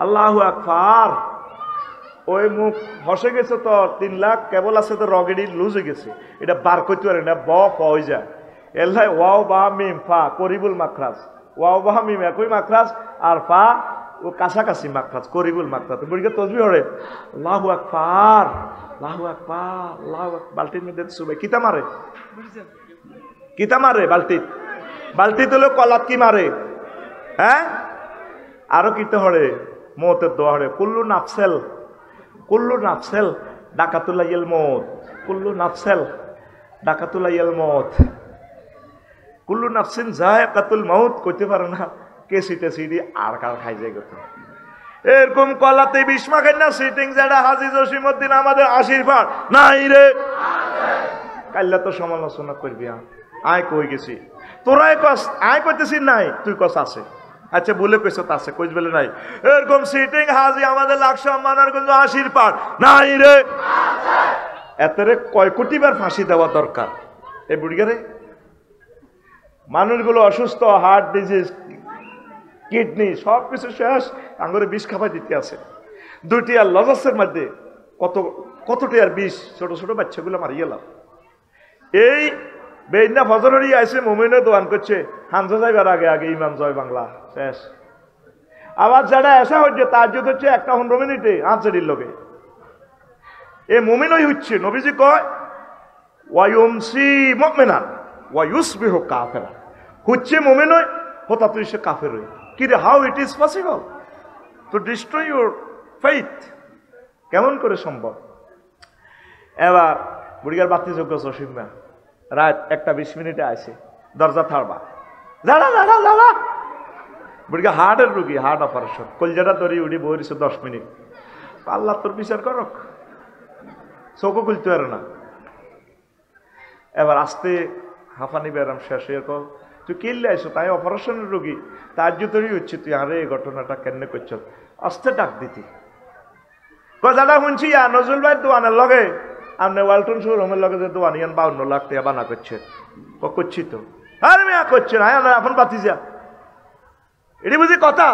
আল্লাহু আকবার। ওই মুখ হসে গেছে তো 3 লাখ কেবল আছে তো রগেডি লুজ হয়ে গেছে, এটা বার করতে পারে না, হয়ে যায়। এল্লাই ওয়াও বা মিম ফা করিবুল মাখরাজ, ওয়াও বা মিম একই মাখরাজ, আর ফা ও কাছাকাছি মাখরাজ, করিবুল মাখরাজ। বুড়িকে তসবি হরে আল্লাহু আকবার আল্লাহু আকবার আল্লাহু আকবার। বালতির মধ্যে সুবে কিতা মারে বালতি তুলে কলাত কি মারে, হ্যাঁ আরো কিতা হরে মৌতের দোয়া হরে কুল্লু নাফসেল ডাকাতুলাইয়াল মৌত, কুল্লু নাফসেল ডাকাতুলাইয়াল মৌত, কুল্লু নাফসিন যায়কাতুল মৌত। কইতে পারে না কে সিটি আর কার খাই যায় গত এরকম কলাতে বিস্মা খাই না সিটিং যেটা হাজী জসিমউদ্দিন আমাদের 80 পার নাই রে। কাইল্লা তো সমালোচনা করবি, আয় কই গেছি তোরাই কস, আয় কইতেছি নাই, তুই কস আছে। আচ্ছা বলে কইছ আছে, কইস বলে নাই। এরকম সিটিং হাজি আমাদের লাকশা মানারগঞ্জ 80 পার নাই রে। এতরে কয় কোটি বার ফাঁসি দেওয়া দরকার এই বুড়িগারে। মানুষগুলো অসুস্থ, হার্ট ডিজিজ, কিডনি সবকিছু শেষ, আঙ্গুরে বিষ খাবার দিতে আছে। 2টি আর লজাসের মধ্যে কতটি আর বিষ, ছোট ছোট বাচ্চাগুলো মারিয়ে গেলাম। এই বেইনা ফজর হরিয়ে আইসে মুমিনে দোয়ান করছে হামজা যাইবার আগে আগে ইমাম জয় বাংলা শেষ। আবার যারা এসা হচ্ছে তাহাজ্জুদ হচ্ছে 1-15 মিনিটে আনসারির লোকে এ মুমিনই হচ্ছে। নবীজি কয় ওয়ায়ুমসি মুমিনান ওয়া ইউসবিহু কাফিরা, হচ্ছে মুমিন হয় হঠাৎ সে কাফের হয়। কি রে, how it is possible to destroy your faith? কেমন করে সম্ভব? এবার বুড়িগার বাতিযোগ্য জসিমা রাত 1:20 আসে, দরজা থাড়বা, দাঁড়া দাঁড়া দাঁড়া। বুড়িগা হার্টের রুগী, হার্ট অপারেশন, কলজাটা ধরি উঠি বইছে 10 মিনিট। আল্লাহ তোর বিচার করক, চোখও খুলতে পারে না। এবার আসতে হাঁফানি ব্যারাম শেষ হয়ে কল, তুই কিনলে আইসো? তাই অপারেশনের রুগী, তার জুতোরই হচ্ছে, তুই আরে এই ঘটনাটা কেন করছ? আসতে ডাক দিতি দাদা শুনছি নজরুল ভাই দোয়ানের লগে আপনি ওয়ালটন শোরুমের লগে যে দোয়ান ইয়ান 52 লাখ টাকা বানা করছে। করছি তো, আরে মেয়া করছে না এখন বাতি যা, এটি বুঝি কথা?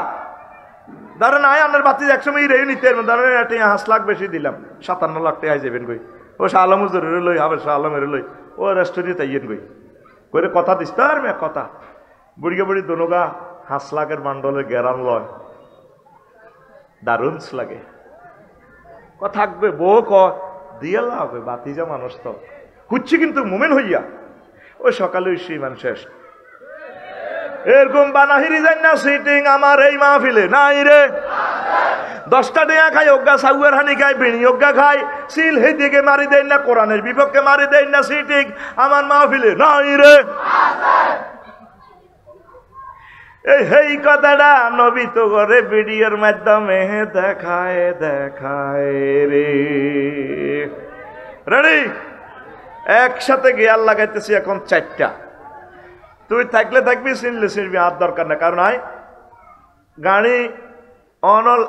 ধরেন আয় আপনার বাতি একসময় রেই নিতে ধরেন 5 লাখ বেশি দিলাম, 57 লাখ টাকা যাবেন কই। ও শাহ আলম হুজুরের লই, হবে শাহ আলমের লই, ও রেস্টুরেন্টে তাইয়েন কই করে কথা দিস তো। আর মেয়া কথা বুড়িকে বুড়ি দোনোগা 5 লাখের মান্ডলের গেরান লয়, দারুণ লাগে। থাকবে বউ ক দিয়ে লাভ বাতিজা মানুষ তো খুঁজছি, কিন্তু মোমেন হইয়া ওই সকালে সেই মানুষ শেষ। এরকম বানাহিরি যাই না সিটিং আমার এই মাহফিলে নাই রে। 10টা টাকা খাই, অজ্ঞা সাউয়ের হানি খাই, বিড়ি অজ্ঞা খাই, সিল হে দিকে মারি দেয় না, কোরআনের বিপক্ষে মারি দেয় না, সিটিং আমার মাহফিলে নাই রে। এই কথাটা নবী তো করে ভিডিওর মাধ্যমে দেখায় দেখায় রে। রেডি, একসাথে গিয়ার লাগাইতেছি এখন 4টা। তুই থাকলে থাকবি, চিনলে চিনবি, আর দরকার না। কারণ গাড়ি অনল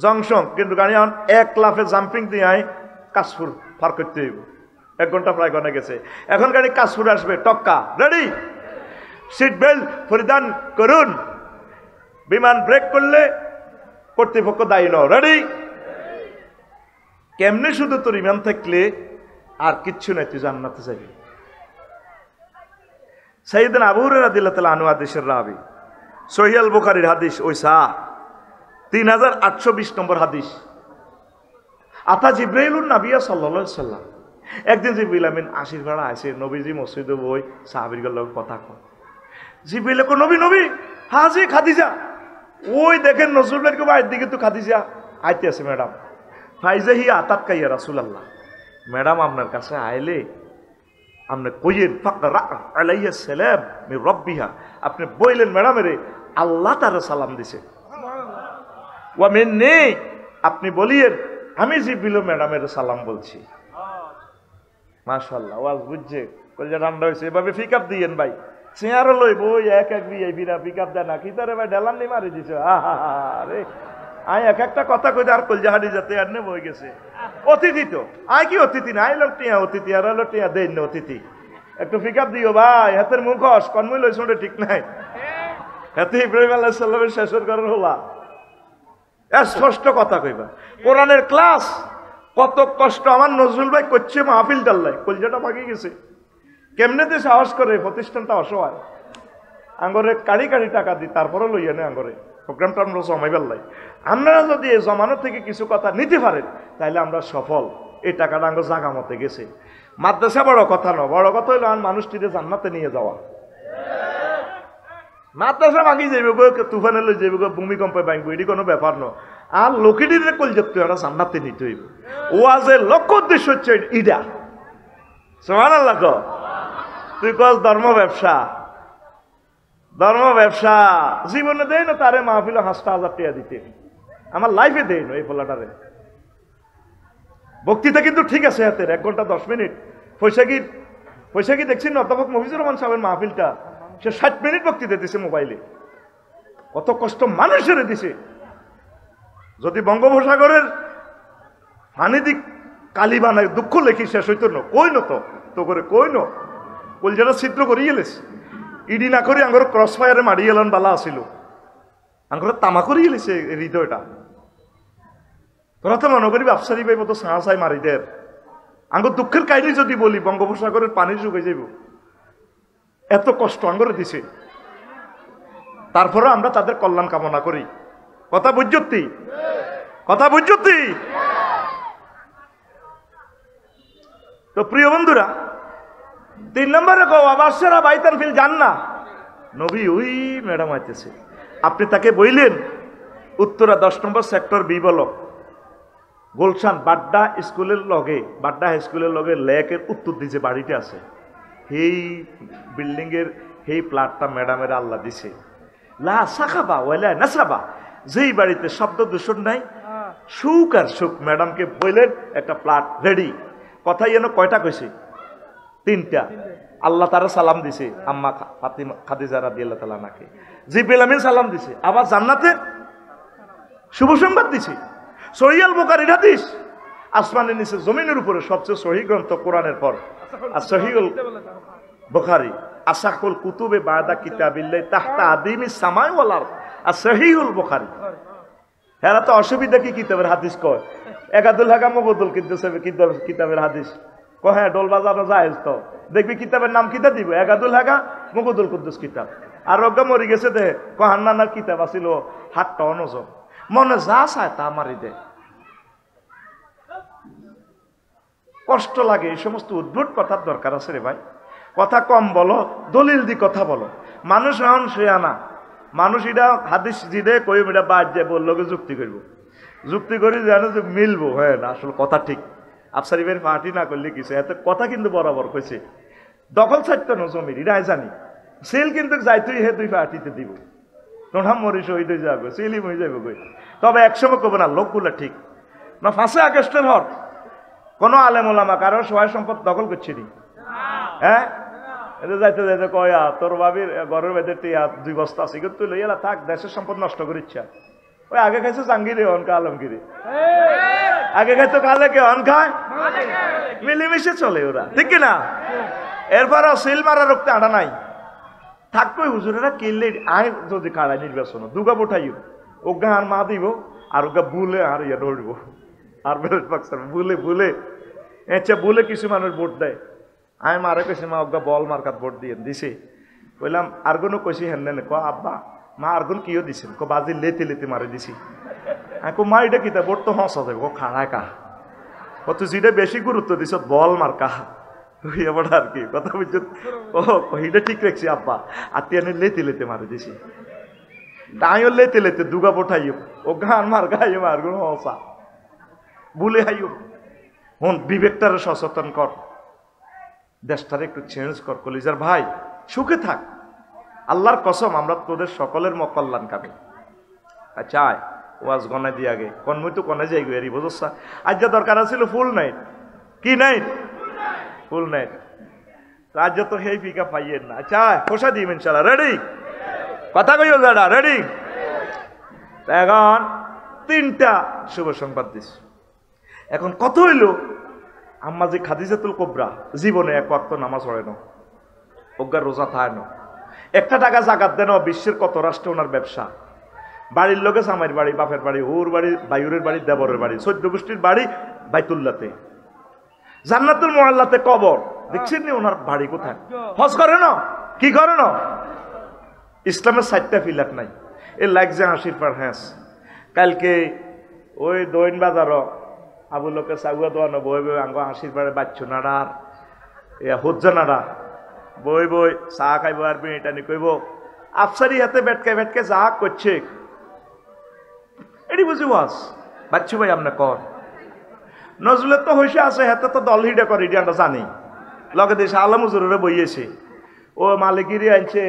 জংশন, কিন্তু গাড়ি অন 1 লাফে জাম্পিং দিয়ে কাশফুর পার করতে হইব। 1 ঘন্টা প্রায় গনে গেছে, এখন গাড়ি কাশফুর আসবে টক্কা। রেডি, সিট বেল্ট পরিধান করুন, বিমান ব্রেক করলে কর্তৃপক্ষ দায়ী নয়। রেডি, কেমনে শুধু তোর ইমান থাকলে আর কিচ্ছু নাই, তুই জান্নাতে যাবি। সাইয়েদনা আবু হুরায়রা রাদিয়াল্লাহু তাআলা আনহু হাদিসের রাবী, সহিহ আল বুখারীর হাদিস, ওই 3820 নম্বর হাদিস। আতা জিবরাইলুন নবিয়্য সাল্লাল্লাহু আলাইহি সাল্লাম, একদিন জিবরিল আমিন 80 ভাড়া আসে, নবীজি মসজিদে বই সাহাবীর লগে কথা কয়। জিবরিল কো নবী নবী, হাজি খাদিজা। ওই দেখেন নজরুল ভাইকে বাইরের দিকে তো খাদিজা আইতে আছে। ম্যাডাম ফাইজা হি আতাত কাইয়া রাসূলুল্লাহ, ম্যাডাম আপনার কাছে আইলে আপনি কইয়েন ফাকরা আলাইহিস সালাম মির রাব্বিহা, আপনি বইলেন ম্যাডামেরে আল্লাহ তার সালাম দিছে। ওয়া মিন্নি, আপনি বলিয়েন আমি জিবরিল ম্যাডামের সালাম বলছি। মাশাআল্লাহ, ওয়াজ বুঝছে, কইলে রান্না হইছে। এভাবে পিকআপ দিয়েন ভাই, চেয়ারও লই বই এক ভিআইপিরা পিকআপ দেয় না, কি তারে ভাই ডেলান্নি মারি দিছে। আরে আয় একটা কথা কই আর কলজাহাড়ি যাতে আর নে বই গেছে। অতিথি তো আয় কি অতিথি না, আইলো টিয়া অতিথি আর আইলো টিয়া দেন না অতিথি। একটু পিকআপ দিও ভাই, হাতের মুখস কনমই লইছ ঠিক নাই। হাতে ইব্রাহিম আলাইহিস সালামের শেষের ঘরের হলা স্পষ্ট কথা কইবা। কোরআনের ক্লাস কত কষ্ট আমার নজরুল ভাই করছে মাহফিল ডাল্লাই, কলজাটা ভাগি গেছে। কেমনেতে সাহস করে, প্রতিষ্ঠানটা অসহায়। আঙ্গরে কাড়ি কাড়ি টাকা দিই, তারপরে লইয়া নেই আঙ্গরে প্রোগ্রামটা আমরা জমাইবার লাই। আপনারা যদি এই জমানো থেকে কিছু কথা নিতে পারেন তাহলে আমরা সফল। এই টাকাটা আঙ্গ জাগা মতে গেছে। মাদ্রাসা বড় কথা নয়, বড় কথা হইলো মানুষটিকে জান্নাতে নিয়ে যাওয়া। মাদ্রাসা ভাঙি যাইব, তুফানে লই যাইব, ভূমিকম্পে ভাঙবো, এটি কোনো ব্যাপার নয়। আর লোকেটির কল যেতে ওরা জান্নাতে নিতে হইব। ওয়াজের লক্ষ্য উদ্দেশ্য হচ্ছে ইডা। সুবহানাল্লাহ। তুই কস ধর্ম ব্যবসা, ধর্ম ব্যবসা জীবনে দেয় না তারে মাহফিলে 5,000 টাকা দিতে, আমার লাইফে দেয় না এই পোলাটারে। বক্তৃতা কিন্তু ঠিক আছে, হাতের 1 ঘন্টা 10 মিনিট। পয়সা কি দেখছি অধ্যাপক মফিজুর রহমান সাহেবের মাহফিলটা, সে 60 মিনিট বক্তৃতা দিছে মোবাইলে। কত কষ্ট মানুষের দিছে। যদি বঙ্গোপসাগরের পানি দিক কালি বানায় দুঃখ লেখি শেষ হইতো না, কই নত তো করে কই ন কলজাটা ছিদ্র করিয়ে গেলেস। ইডি না করে আঙ্গর ক্রস ফায়ারে মারি এলান বালা আসিল, আঙ্গর তামা করিয়ে গেলেছে হৃদয়টা। তোরা তো মনে করি আফসারি ভাই মতো সাহা সাই মারি দের। আঙ্গর দুঃখের কাহিনী যদি বলি, বঙ্গোপসাগরের পানি শুকাই যাইব, এত কষ্ট আঙ্গরে দিছে, তারপরে আমরা তাদের কল্যাণ কামনা করি। কথা বুঝতি? কথা বুঝতি? তো প্রিয় বন্ধুরা, 3 নম্বরে কও আবাসরা বাইতান ফিল জান্না। নবী ওই ম্যাডাম আইতেছে, আপনি তাকে বইলেন Uttara 10 number sector B block Gulshan Badda স্কুলের লগে, বাড্ডা হাই স্কুলের লগে লেকের উত্তর দিছে বাড়িটা আছে, সেই বিল্ডিং এর সেই প্লাটটা ম্যাডামের আল্লাহ দিছে। লা সাখাবা ওয়ালা নাসাবা, যেই বাড়িতে শব্দ দূষণ নাই, সুখ আর সুখ। ম্যাডামকে বললেন একটা প্লাট রেডি। কথা যেন কয়টা কইছে? 3টা। আল্লাহ তারা সালাম দিছে, আম্মা ফাতিমা খাদিজা রাদিয়াল্লাহু তাআলা নাকে, জিবরিল আমিন সালাম দিছে, আবার জান্নাতে শুভ সংবাদ দিছে। সহিহ আল বুখারীর হাদিস, আসমানের নিচে জমিনের উপরে সবচেয়ে সহিহ গ্রন্থ কোরআনের পর আর সহিহ আল বুখারী আসাকুল কুতুবে বাদা কিতাবিল্লাহ তাহতা আদিমিস সামাই ওয়াল আরদ। আর সহিহুল বুখারী হেরা তো অসুবিধা কি কিতাবের হাদিস কয়, একাদুল হাকাম মগদুল কিতাবের হাদিস কয়, হ্যাঁ ডোল বাজানো জায়েজ। তো দেখবি কিতাবের নাম কিতা দিব, একাদুল হাকা মগদুল কুদ্দুস কিতাব। আর অজ্ঞা মরি গেছে দে কহান্নানার কিতাব আছিল হাতটা অনজম, মনে যা চায় তা মারি দেয়। কষ্ট লাগে, এই সমস্ত উদ্ভট কথার দরকার আছে রে ভাই। কথা কম বলো, দলিল দি কথা বলো। মানুষ এখন সে আনা মানুষ এটা হাদিস জিদে কই এটা বাদ যায় বললো যুক্তি করবো, যুক্তি করি জানো যে মিলবো। হ্যাঁ না, আসলে কথা ঠিক। আফসারিবের পার্টি না করলে কিছু এত কথা কিন্তু বরাবর কইছে। দখল ছাড়তো না জমির, এটাই জানি। সেল কিন্তু যাই তুই হে তুই পার্টিতে দিব, তোরা মরি শহীদ হয়ে যাবে, সেলই হয়ে যাবে কই। তবে একসময় কবে না লোকগুলো ঠিক না। 5 আগস্টের হর কোনো আলেম ওলামা কারো সহায় সম্পদ দখল করছে নি? হ্যাঁ, এটা যাইতে যাইতে কয়া তোর বাবির ঘরের বেঁধে 2 বস্তা আছে তুই লইয়া থাক, দেশের সম্পদ নষ্ট করিচ্ছা। ওই আগে খাইছো জাঙ্গিরে অনকা আলমগিরি, আগে খাইতো কালে কে অন খায়, মিলেমিশে চলে ওরা, ঠিক কিনা? এরপর সিল মারা রক্তে আড়া নাই থাকবে। হুজুরেরা কিনলে আয় যদি কাড়াই নির্বাচন দুগা উঠাইও, ওগা আর মা দিব আর ওগা বুলে আর ইয়া দৌড়ব আর বুলে বুলে এসে বুলে কিছু মানুষ ভোট দেয়। আমি মারে কইছি মা ওগা বল মার্কাত ভোট দিয়ে দিছে। কইলাম আরগুনও কইছি হেন ক আব্বা মা আরগুন কিও দিছেন? ক বাজি লেতে লেতে মারে দিছি। আমি কো মা এটা কিতা ভোট তো হস যাবে, ও খাড়ায় কা কত যেটা বেশি গুরুত্ব দিছ বল মার্কা এবার আর কি কথা বুঝছো? ও এটা ঠিক রাখছি আব্বা, আর তুই আমি লেতে লেতে মারে দিছি। তাইও লেতে লেতে দুগা বোঠাইও ও গান মার গাইও মারগুন হসা ভুলে হাইও। হন বিবেকটারে সচেতন কর, দেশটারে একটু চেঞ্জ কর। কলিজার ভাই সুখে থাক, আল্লাহর কসম আমরা তোদের সকলের মকল্যাণ কাবে। আচ্ছা আয় ওয়াজ গনাই দিয়ে আগে কনমই তো কনে যাই গো এরি বুঝছা। আজ যা দরকার ছিল ফুল নাইট, কি নাইট? ফুল নাইট। আজ তো সেই পিকা পাইয়েন না। আচ্ছা খোসা দিম ইনশাল্লাহ, রেডি? কথা কইও দাদা, রেডি? এখন 3টা শুভ সংবাদ দিস। এখন কত হইল? আম্মা যে খাদিজাতুল কুবরা জীবনে 1 ওয়াক্ত নামাজ পড়ে না, অজ্ঞার রোজা থায় না, 1 টাকা জাকাত দেন। বিশ্বের কত রাষ্ট্রে ওনার ব্যবসা, বাড়ির লোকে সামাইর বাড়ি, বাপের বাড়ি, ওর বাড়ি, বায়ুরের বাড়ি, দেবরের বাড়ি, 14 গোষ্ঠীর বাড়ি বাইতুল্লাতে, জান্নাতুল মুআল্লাতে কবর। দেখছেন নি ওনার বাড়ি কোথায়? হজ করে না, কি করে না? ইসলামের 4টা পিলার নাই, এ লাগছে 80%। কালকে ওই দৈন বাজার আবু লোকে চাগুয়া দোয়ানো বই বই আঙ্গ 80 পারে বাচ্চু নাড়া আর হজ্জা নাড়া বই বই চা খাইব আর এটা নি কইব আফসারি হাতে বেটকে বেটকে যা করছে এটি বুঝি ওয়াজ বাচ্চু ভাই আপনি কর। নজরুলের তো হইসে আছে, হাতে তো দল হিডে করে, এটি আমরা জানি। লগে দেশে আলম হুজুরে বইয়েছে, ও মালিকিরি আনছে,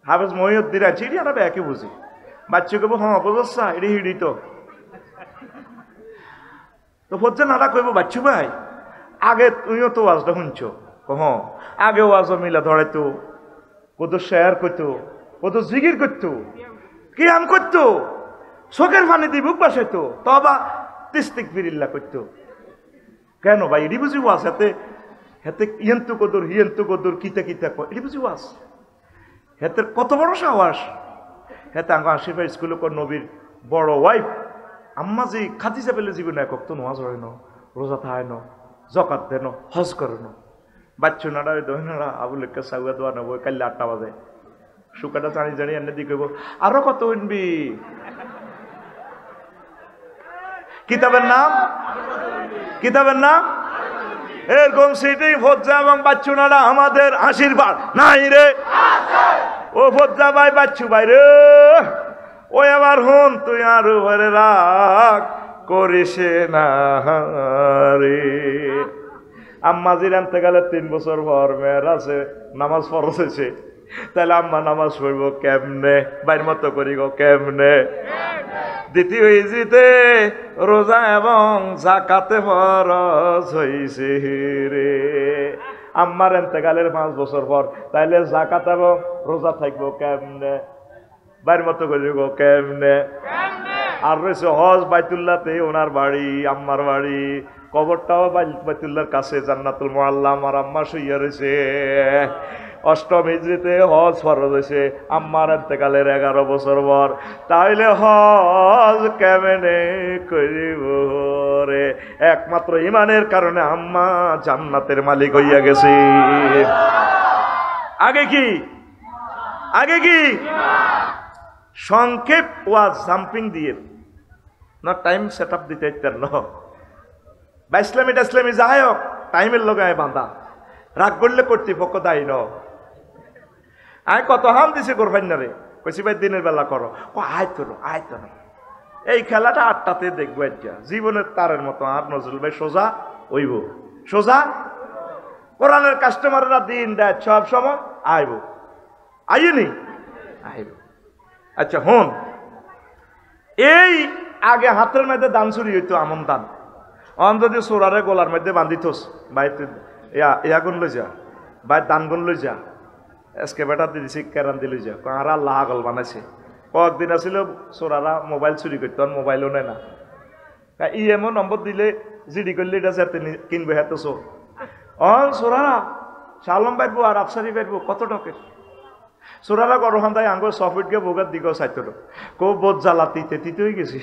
হাফেজ মহিউদ্দিন আনছে, এটি আমরা একই বুঝি। বাচ্চু কব হ্যাঁ বুঝছা এটি হিডি তো হচ্ছে নাটা কইব বাচ্চু ভাই আগে তুইও তো ওয়াজটা শুনছো। হ্যাঁ আগে ওয়াজ মিলা ধরাইতো, কত শেয়ার করতো, কত জিগির করতো, কিয়াম করতো, চোখের পানি দিয়ে বুক বাসাইতো, তবা তিস্তিক বিরিল্লা করতো। কেন ভাই এটি বুঝি ওয়াজ? হাতে হাতে ইয়েন্তু কদুর হিয়েন্তু কদুর কিতা কিতা এটি বুঝি ওয়াজ? হাতের কত বড় সাহস! হাতে আঙ্গ আশিফা স্কুলে নবীর বড় ওয়াইফ আম্মা যে খাদিজা পেলে জীবনে 1 ওয়াক্ত নামাজ পড়ে না, রোজা থায় না, যাকাত দেন, হজ করে না, বাচ্চু নাড়া দহিনাড়া আবুলেখা সাগুয়া দোয়া নেবো কাল্লা 8টা বাজে শুকাটা জানি জানি এনে দিকে আরো কত উঠবি কিতাবের নাম এরকম সিটি ফজ্জা এবং বাচ্চু নাড়া আমাদের আশীর্বাদ নাই রে ও ফজ্জা ভাই বাচ্চু ভাই রে ওই আবার হন তুই আর উপরে রাগ করিস না রে আম্মা জিরানতে গেলে 3 বছর পর মেয়ের আছে নামাজ ফরজ হয়েছে তাহলে আম্মা নামাজ পড়বো কেমনে বাইর মতো করি গো কেমনে দ্বিতীয় ইজিতে রোজা এবং জাকাতে ফরজ হইছে রে আম্মার এন্তেকালের 5 বছর পর তাইলে জাকাত এবং রোজা থাকবো কেমনে বাইর মতো করি গো কেমনে আর রয়েছে হজ বাইতুল্লাহতে ওনার বাড়ি আম্মার বাড়ি কবরটাও বাইতুল্লাহর কাছে জান্নাতুল মুআল্লা আমার আম্মা শুইয়া রয়েছে অষ্টম হিজরিতে হজ ফরজ হয়েছে আম্মার এতেকালের 11 বছর পর তাইলে হজ কেমনে করিব রে একমাত্র ইমানের কারণে আম্মা জান্নাতের মালিক হইয়া গেছে আগে কি সংক্ষেপ ওয়াজ জাম্পিং দিয়ে না টাইম সেট আপ দিতে ইত্যার ন বা ইসলামী যাই হোক টাইমের লগায় বাঁধা রাগ করলে কর্তৃপক্ষ দায়ী ন আয় কত হাম দিছে করবেন না রে কইছি ভাই দিনের বেলা করো আয় তো এই খেলাটা 8টাতে দেখবো এটা জীবনের তারের মতো আর নজরুল ভাই সোজা হইব সোজা কোরআনের কাস্টমাররা দিন দেয় সব সময় আইব আইনি আইব আচ্ছা হন এই আগে হাতের মধ্যে দান চুরি হইতো আমন দান অন যদি চোরারে গোলার মধ্যে বান্ধিতোস ভাই ইয়াগুন লই যা ভাই দানগুন লই যা আজকে বেটা দিয়েছি কেরান দিলে যা আর আল্লাহ আগল বানাইছে কয়েকদিন আসলে চোরারা মোবাইল চুরি করতো মোবাইলও নেয় না ইএমও নম্বর দিলে জিডি করলে এটা যাতে কিনবে হাতে চোর অন চোরারা শালম পাইবো আর আফসারি পাইবো কত টকের চোরারা গরহান্দায় আঙ্গ সফটকে বোগার দিকেও চাইতো কো বোধ জ্বালা তিতেই গেছি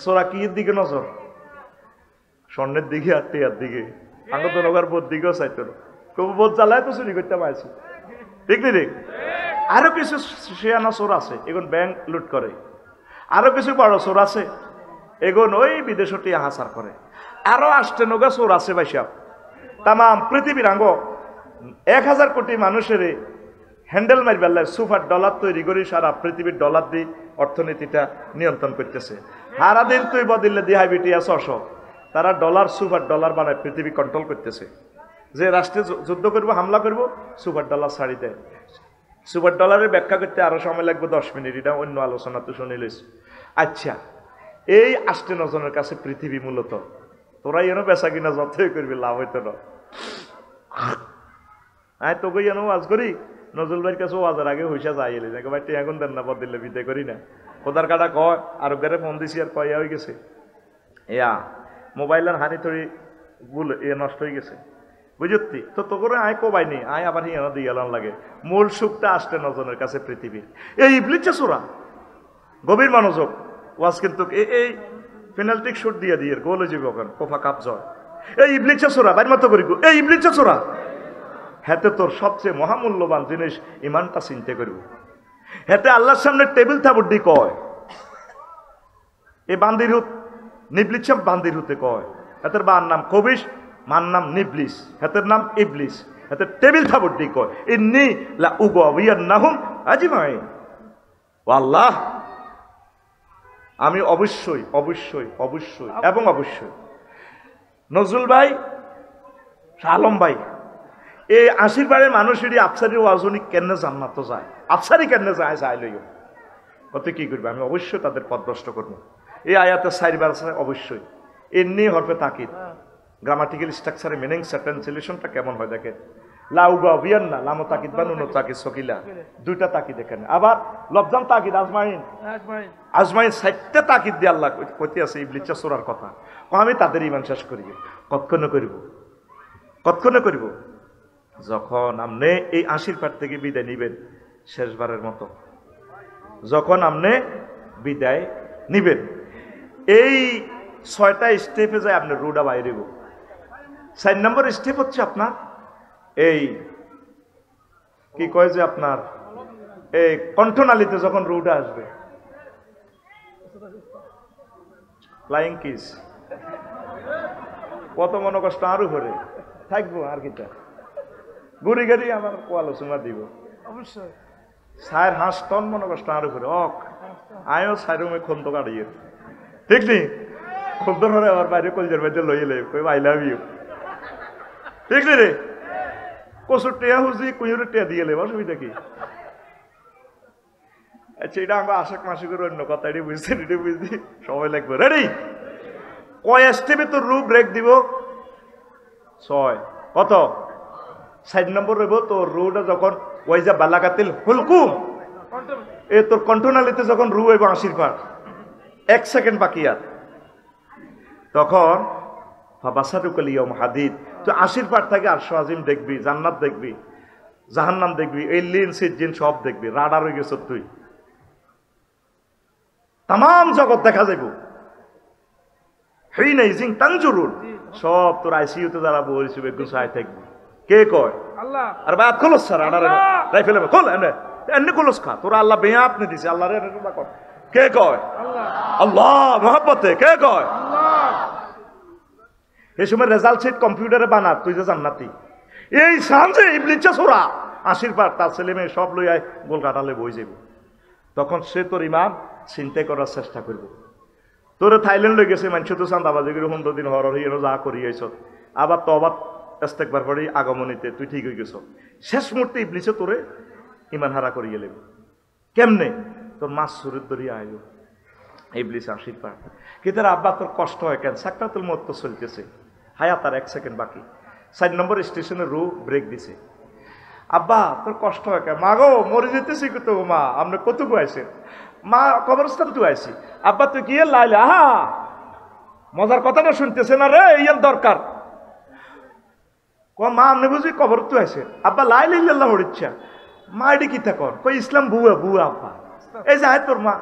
চোরা কি দিকে নজর স্বর্ণের দিকে আর টেয়ার দিকে আঙ্গ তো নগর বোধ দিকেও চাইতো কবু বোধ জ্বালায় তো চুরি করতে পারছি ঠিক নি ঠিক আরো কিছু শিয়ানা চোর আছে এখন ব্যাংক লুট করে আরো কিছু বড় চোর আছে এখন ওই বিদেশটি হাসার করে আরো 8 নগা চোর আছে ভাইসাব তাম পৃথিবীর আঙ্গ 1000 কোটি মানুষের হ্যান্ডেল মারবেলায় সুপার ডলার তৈরি করি সারা পৃথিবীর ডলার দিয়ে অর্থনীতিটা নিয়ন্ত্রণ করতেছে সারাদিন তুই বদিলে দিহাইবিটিয়া 600 তারা ডলার সুপার ডলার বানায় পৃথিবী কন্ট্রোল করতেছে যে রাষ্ট্রে যুদ্ধ করবো হামলা করবো সুপার ডলার ছাড়ি দেয় সুপার ডলারের ব্যাখ্যা করতে আরো সময় লাগবে 10 মিনিট এটা অন্য আলোচনা তো শুনে লইস আচ্ছা এই 8 জনের কাছে পৃথিবী মূলত তোরা এনো বেচা কিনা যতই করবি লাভ হইতো না আয় তোকে এনো ওয়াজ করি নজরুল ভাইয়ের কাছে ওয়াজের আগে হইসা যাই এলি দেখো ভাই এখন দেন না পর দিলে বিদায় করি না কোদার কাটা কয় আর গারে ফোন দিছি আর কয়া হয়ে গেছে ইয়া মোবাইলের হানি থরি ভুল নষ্ট হয়ে গেছে বুঝতি তো তো করে আয় কোবাইনি আয় আবার হিয়ানো দিয়ে এলাম লাগে মূল সুখটা 8 জনের কাছে পৃথিবীর এই ইবলিচে চোরা গভীর মনোযোগ ওয়াজ কিন্তু এই পেনাল্টি শুট দিয়ে দিয়ে গোল হয়ে যাবে ওখানে কোফা কাপ জয় এই ইবলিচে চোরা বাইর মতো করি এই ইবলিচে চোরা হেতে তোর সবচেয়ে মহামূল্যবান জিনিস ইমানটা চিন্তা করব হেতে আল্লাহর সামনে টেবিল থাবড্ডি কয় এই বান্দির হুত নিবলিচে বান্দির হুতে কয় হেতের বার নাম কবিশ মান নাম নিবলিস হেতের নাম ইবলিস হেতে টেবিল থাবড্ডি কয় ইন্নী লা উগাওয়িয়ান্নাহুম আজমাইন ও আল্লাহ আমি অবশ্যই অবশ্যই অবশ্যই এবং অবশ্যই নজরুল ভাই আলম ভাই এই 80 বারের মানুষেরই আফসারি ওয়াজনী কেন জান্নাত যায় আফসারি কেন যায় যায় লইও কত কি করবে আমি অবশ্যই তাদের পথভ্রষ্ট করব এই আয়াতে 4 বার আছে অবশ্যই এমনি হরফে তাকিদ গ্রামাটিক্যাল স্ট্রাকচারে মিনিং ট্রান্সলেশনটা কেমন হয় দেখেন লাউগা বিয়ান্না লাম তাকিদ বা নুন তাকিদ সকিলা দুইটা তাকিদ এখানে আবার লফজান তাকিদ আজমাইন আজমাইন 7টা তাকিদ দিয়ে আল্লাহ কইতে আছে ইবলিস সূরার কথা আমি তাদের ঈমান শেষ করি কতক্ষণে করিব যখন আপনি এই 80 পার থেকে বিদায় নিবেন শেষবারের মতো যখন আপনি বিদায় নিবেন এই 6টা স্টেপে যায় আপনি রোডা বাইরেব 4 নম্বর স্টেপ হচ্ছে আপনার এই কি কয় যে আপনার এই কণ্ঠনালীতে যখন রুটা আসবে, ফ্লাইং কিস, কত মনে কষ্ট আরো করে থাকবো আর কিটা গুড়ি গাড়ি আমার আলোচনা দিব অবশ্যই সায়ের হাঁস টন মনে কষ্ট আরো করে অক আয়ও সাইরুমে খন্ত কাটিয়ে ঠিক নি খন্ত ধরে আবার বাইরে কলজের বাইরে লইয়ে লে কই আই লাভ ইউ ঠিক নি রে কসুর টেয়া হুজি কুইয়ের টেয়া দিয়ে লেব অসুবিধা কি? আচ্ছা এটা আমরা আশাক মাসিকের অন্য কথা এটি বুঝতে এটি বুঝতে সময় লাগবে। রেডি? কয় স্টেপে তোর রূপ ব্রেক দিব? 6। কত? 7 নম্বর রইব তোর রুটা যখন ওই যে বালাগাতিল হুলকুম এ তোর কণ্ঠনালীতে যখন রু এবং 80 পার 1 সেকেন্ড বাকি আর তখন ফাবাসারুকাল ইয়াউম হাদিদ তুই 80 পার থেকে আরশ আজিম দেখবি, জান্নাত দেখবি, জাহান্নাম দেখবি, এই লিন সিজিন সব দেখবি। রাডার হয়ে গেছ তুই, তাম জগৎ দেখা যাইব। হেই নাই জিং তানজুরুন সব তোর আইসিইউতে যারা বলছি বেগুন সাই থাকবি। কে কয়? আল্লাহ। আর ভাই খোলস স্যার রাডার রাইফেল খোল এনে খোলস খা তোরা আল্লাহ বেয়া আপনি দিছে আল্লাহ রে কর। কে কয়? আল্লাহ। আল্লাহ মহব্বতে কে কয়? আল্লাহ। এই সময় রেজাল্ট শিট কম্পিউটারে বানা তুই যে জান্নাতি। এই সামনে ইবলিসা সোরা 80 পার তার ছেলে মেয়ে সব লই আয় গোল কাটালে বই যাব। তখন সে তোর ইমান চিন্তা করার চেষ্টা করব। তোরে থাইল্যান্ড লই গেছে মানুষ তো চান্দাবাজি করে 15 দিন হর হইয়ে যা করি আইছ আবার তো আবার ইস্তেকবার পরে আগমনীতে তুই ঠিক হয়ে গেছ। শেষ মুহূর্তে ইবলিসে তোরে ইমান হারা করিয়ে লেব। কেমনে? তোর মাছ সুরের দরিয়া আইব ইবলিস 80 পার। কিন্তু আব্বা তোর কষ্ট হয় কেন? সাকরাতুল মউত তো চলতেছে, হায়াত আর 1 সেকেন্ড বাকি। 4 নম্বর স্টেশনে রু ব্রেক দিছে। আব্বা তোর কষ্ট হয় কেন? মা গো মরে যেতেছি কত মা, আপনি কত আইছেন? মা কবরস্থান তুই আইছি। আব্বা তুই কি লাইলে? আহা মজার কথাটা শুনতেছে না রে, ইয়ার দরকার। মা আপনি বুঝি কবর তুই আইছে? আব্বা লাই লাইল্লাহ হরিচ্ছা। মা এটি কি কর? কই ইসলাম বুয়া বুয়া আব্বা। এই যে তোর মা।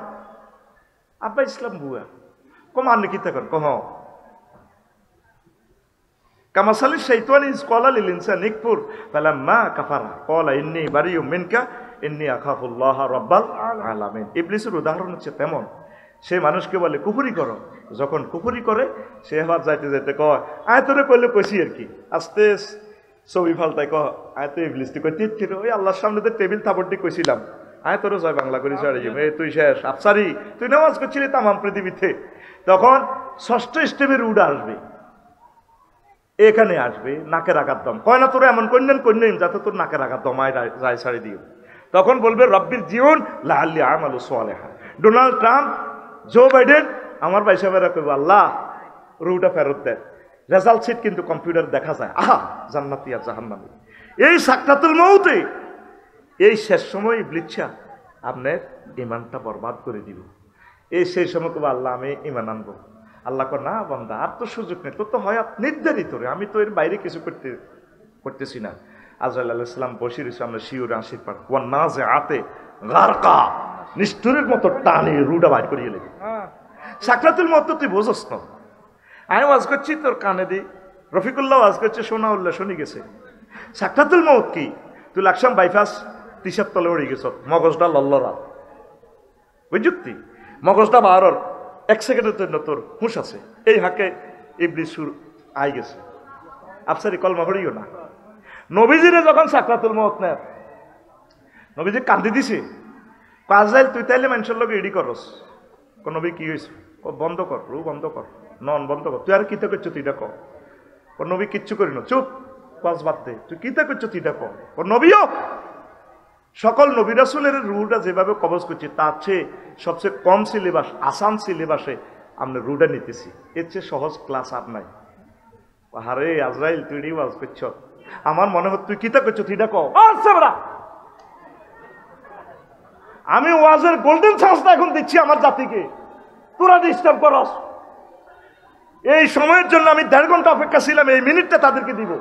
আব্বা ইসলাম বুয়া। কম আপনি কি কর? কহ কামাসালি শাইতানি কলা লিল ইনসানি ইকফুর ফালাম্মা কাফারা ক্বালা ইন্নী বারিউম মিনকা ইন্নী আখাফুল্লাহ রাব্বাল আলামিন। ইবলিসের উদাহরণ হচ্ছে তেমন। সে মানুষকে বলে কুফরি করো, যখন কুফরি করে সে আবার যাইতে যাইতে কয় আয় তোরে কইলে কইছি আর কি, আস্তে ছবি ফালতাই কয় আয় তো ইবলিসটি কই তিত ওই আল্লাহর সামনে তো টেবিল থাপড়টি কইছিলাম আয় তোরে জয় বাংলা করি ছাড়ি এই তুই শেষ আফসারি তুই নামাজ করছিলি তামাম পৃথিবীতে। তখন 6ষ্ঠ স্টেপের উড়া আসবে, এখানে আসবে নাকের আঘাত দম। কয় না তোরা এমন কন্যেন যাতে তোর নাকের আঘাত দমায় যায় ছাড়ি দিও। তখন বলবে রব্বির জীবন লাআল্লি আমালু সালিহা। ডোনাল্ড ট্রাম্প, জো বাইডেন আমার ভাই সাহেবেরা কইব আল্লাহ রুটা ফেরত দেন। রেজাল্ট শিট কিন্তু কম্পিউটার দেখা যায়। আহা জান্নাতি আর জাহান্নামী। এই সাকরাতুল মউতে এই শেষ সময় ইবলিসা আপনার ইমানটা বরবাদ করে দিব। এই সেই সময় কইব আল্লাহ আমি ইমান আনবো। আল্লাহ কর না বান্দা আর তো সুযোগ নেই, তোর তো হয় নির্ধারিত রে, আমি তো এর বাইরে কিছু করতেছি না। আজরাইল আলাইহিস সালাম বসে রয়েছে, আমরা শিওর 80 পার ওয়ান নাজে আতে গারকা নিষ্ঠুরের মতো টানে রুডা বাইর করিয়ে লেগে। সাকরাতুল মউত তুই বোঝস না। আমি ওয়াজ করছি তোর কানে দি, রফিকুল্লাহ ওয়াজ করছে, সোনাউল্লাহ শুনি গেছে। সাকরাতুল মউত কি? তুই লাকসাম বাইপাস 30 তলে উড়ে গেছ, মগজটা লল্লরা বুঝুক্তি মগজটা বারর 1 সেকেন্ডের জন্য তোর হুঁশ আছে। এই হাকে ইবলিস সুর আই গেছে। আফসারি কলমা পড়িও না। নবীজিরে যখন সাকরাতুল মউত নেয় নবীজি কান্দি দিছে, কাজাইল তুই তাইলে মানুষের লোক ইডি করস। নবী কি হয়েছে? বন্ধ কর রু বন্ধ কর, নন বন্ধ কর। তুই আর কিতা করছো তুই ডাক। নবী কিচ্ছু করি না, চুপ কাজ বাদ দে, তুই কিতা করছো তুই ডাক। নবীও সকল নবী রাসূলের রুটা যেভাবে কবজ করছি তার চেয়ে সবচেয়ে কম সিলেবাস আসান সিলেবাসে আমরা রুটা নিতেছি। এর চেয়ে সহজ ক্লাস আর নাই। আরে আজরাইল তুই ওয়াজ করছ, আমার মনে হয় তুই কিতা করছো তুই ডাক। আমি ওয়াজের গোল্ডেন চান্সটা এখন দিচ্ছি আমার জাতিকে, তোরা ডিস্টার্ব করস। এই সময়ের জন্য আমি 1.5 ঘন্টা অপেক্ষা ছিলাম, এই মিনিটটা তাদেরকে দিব।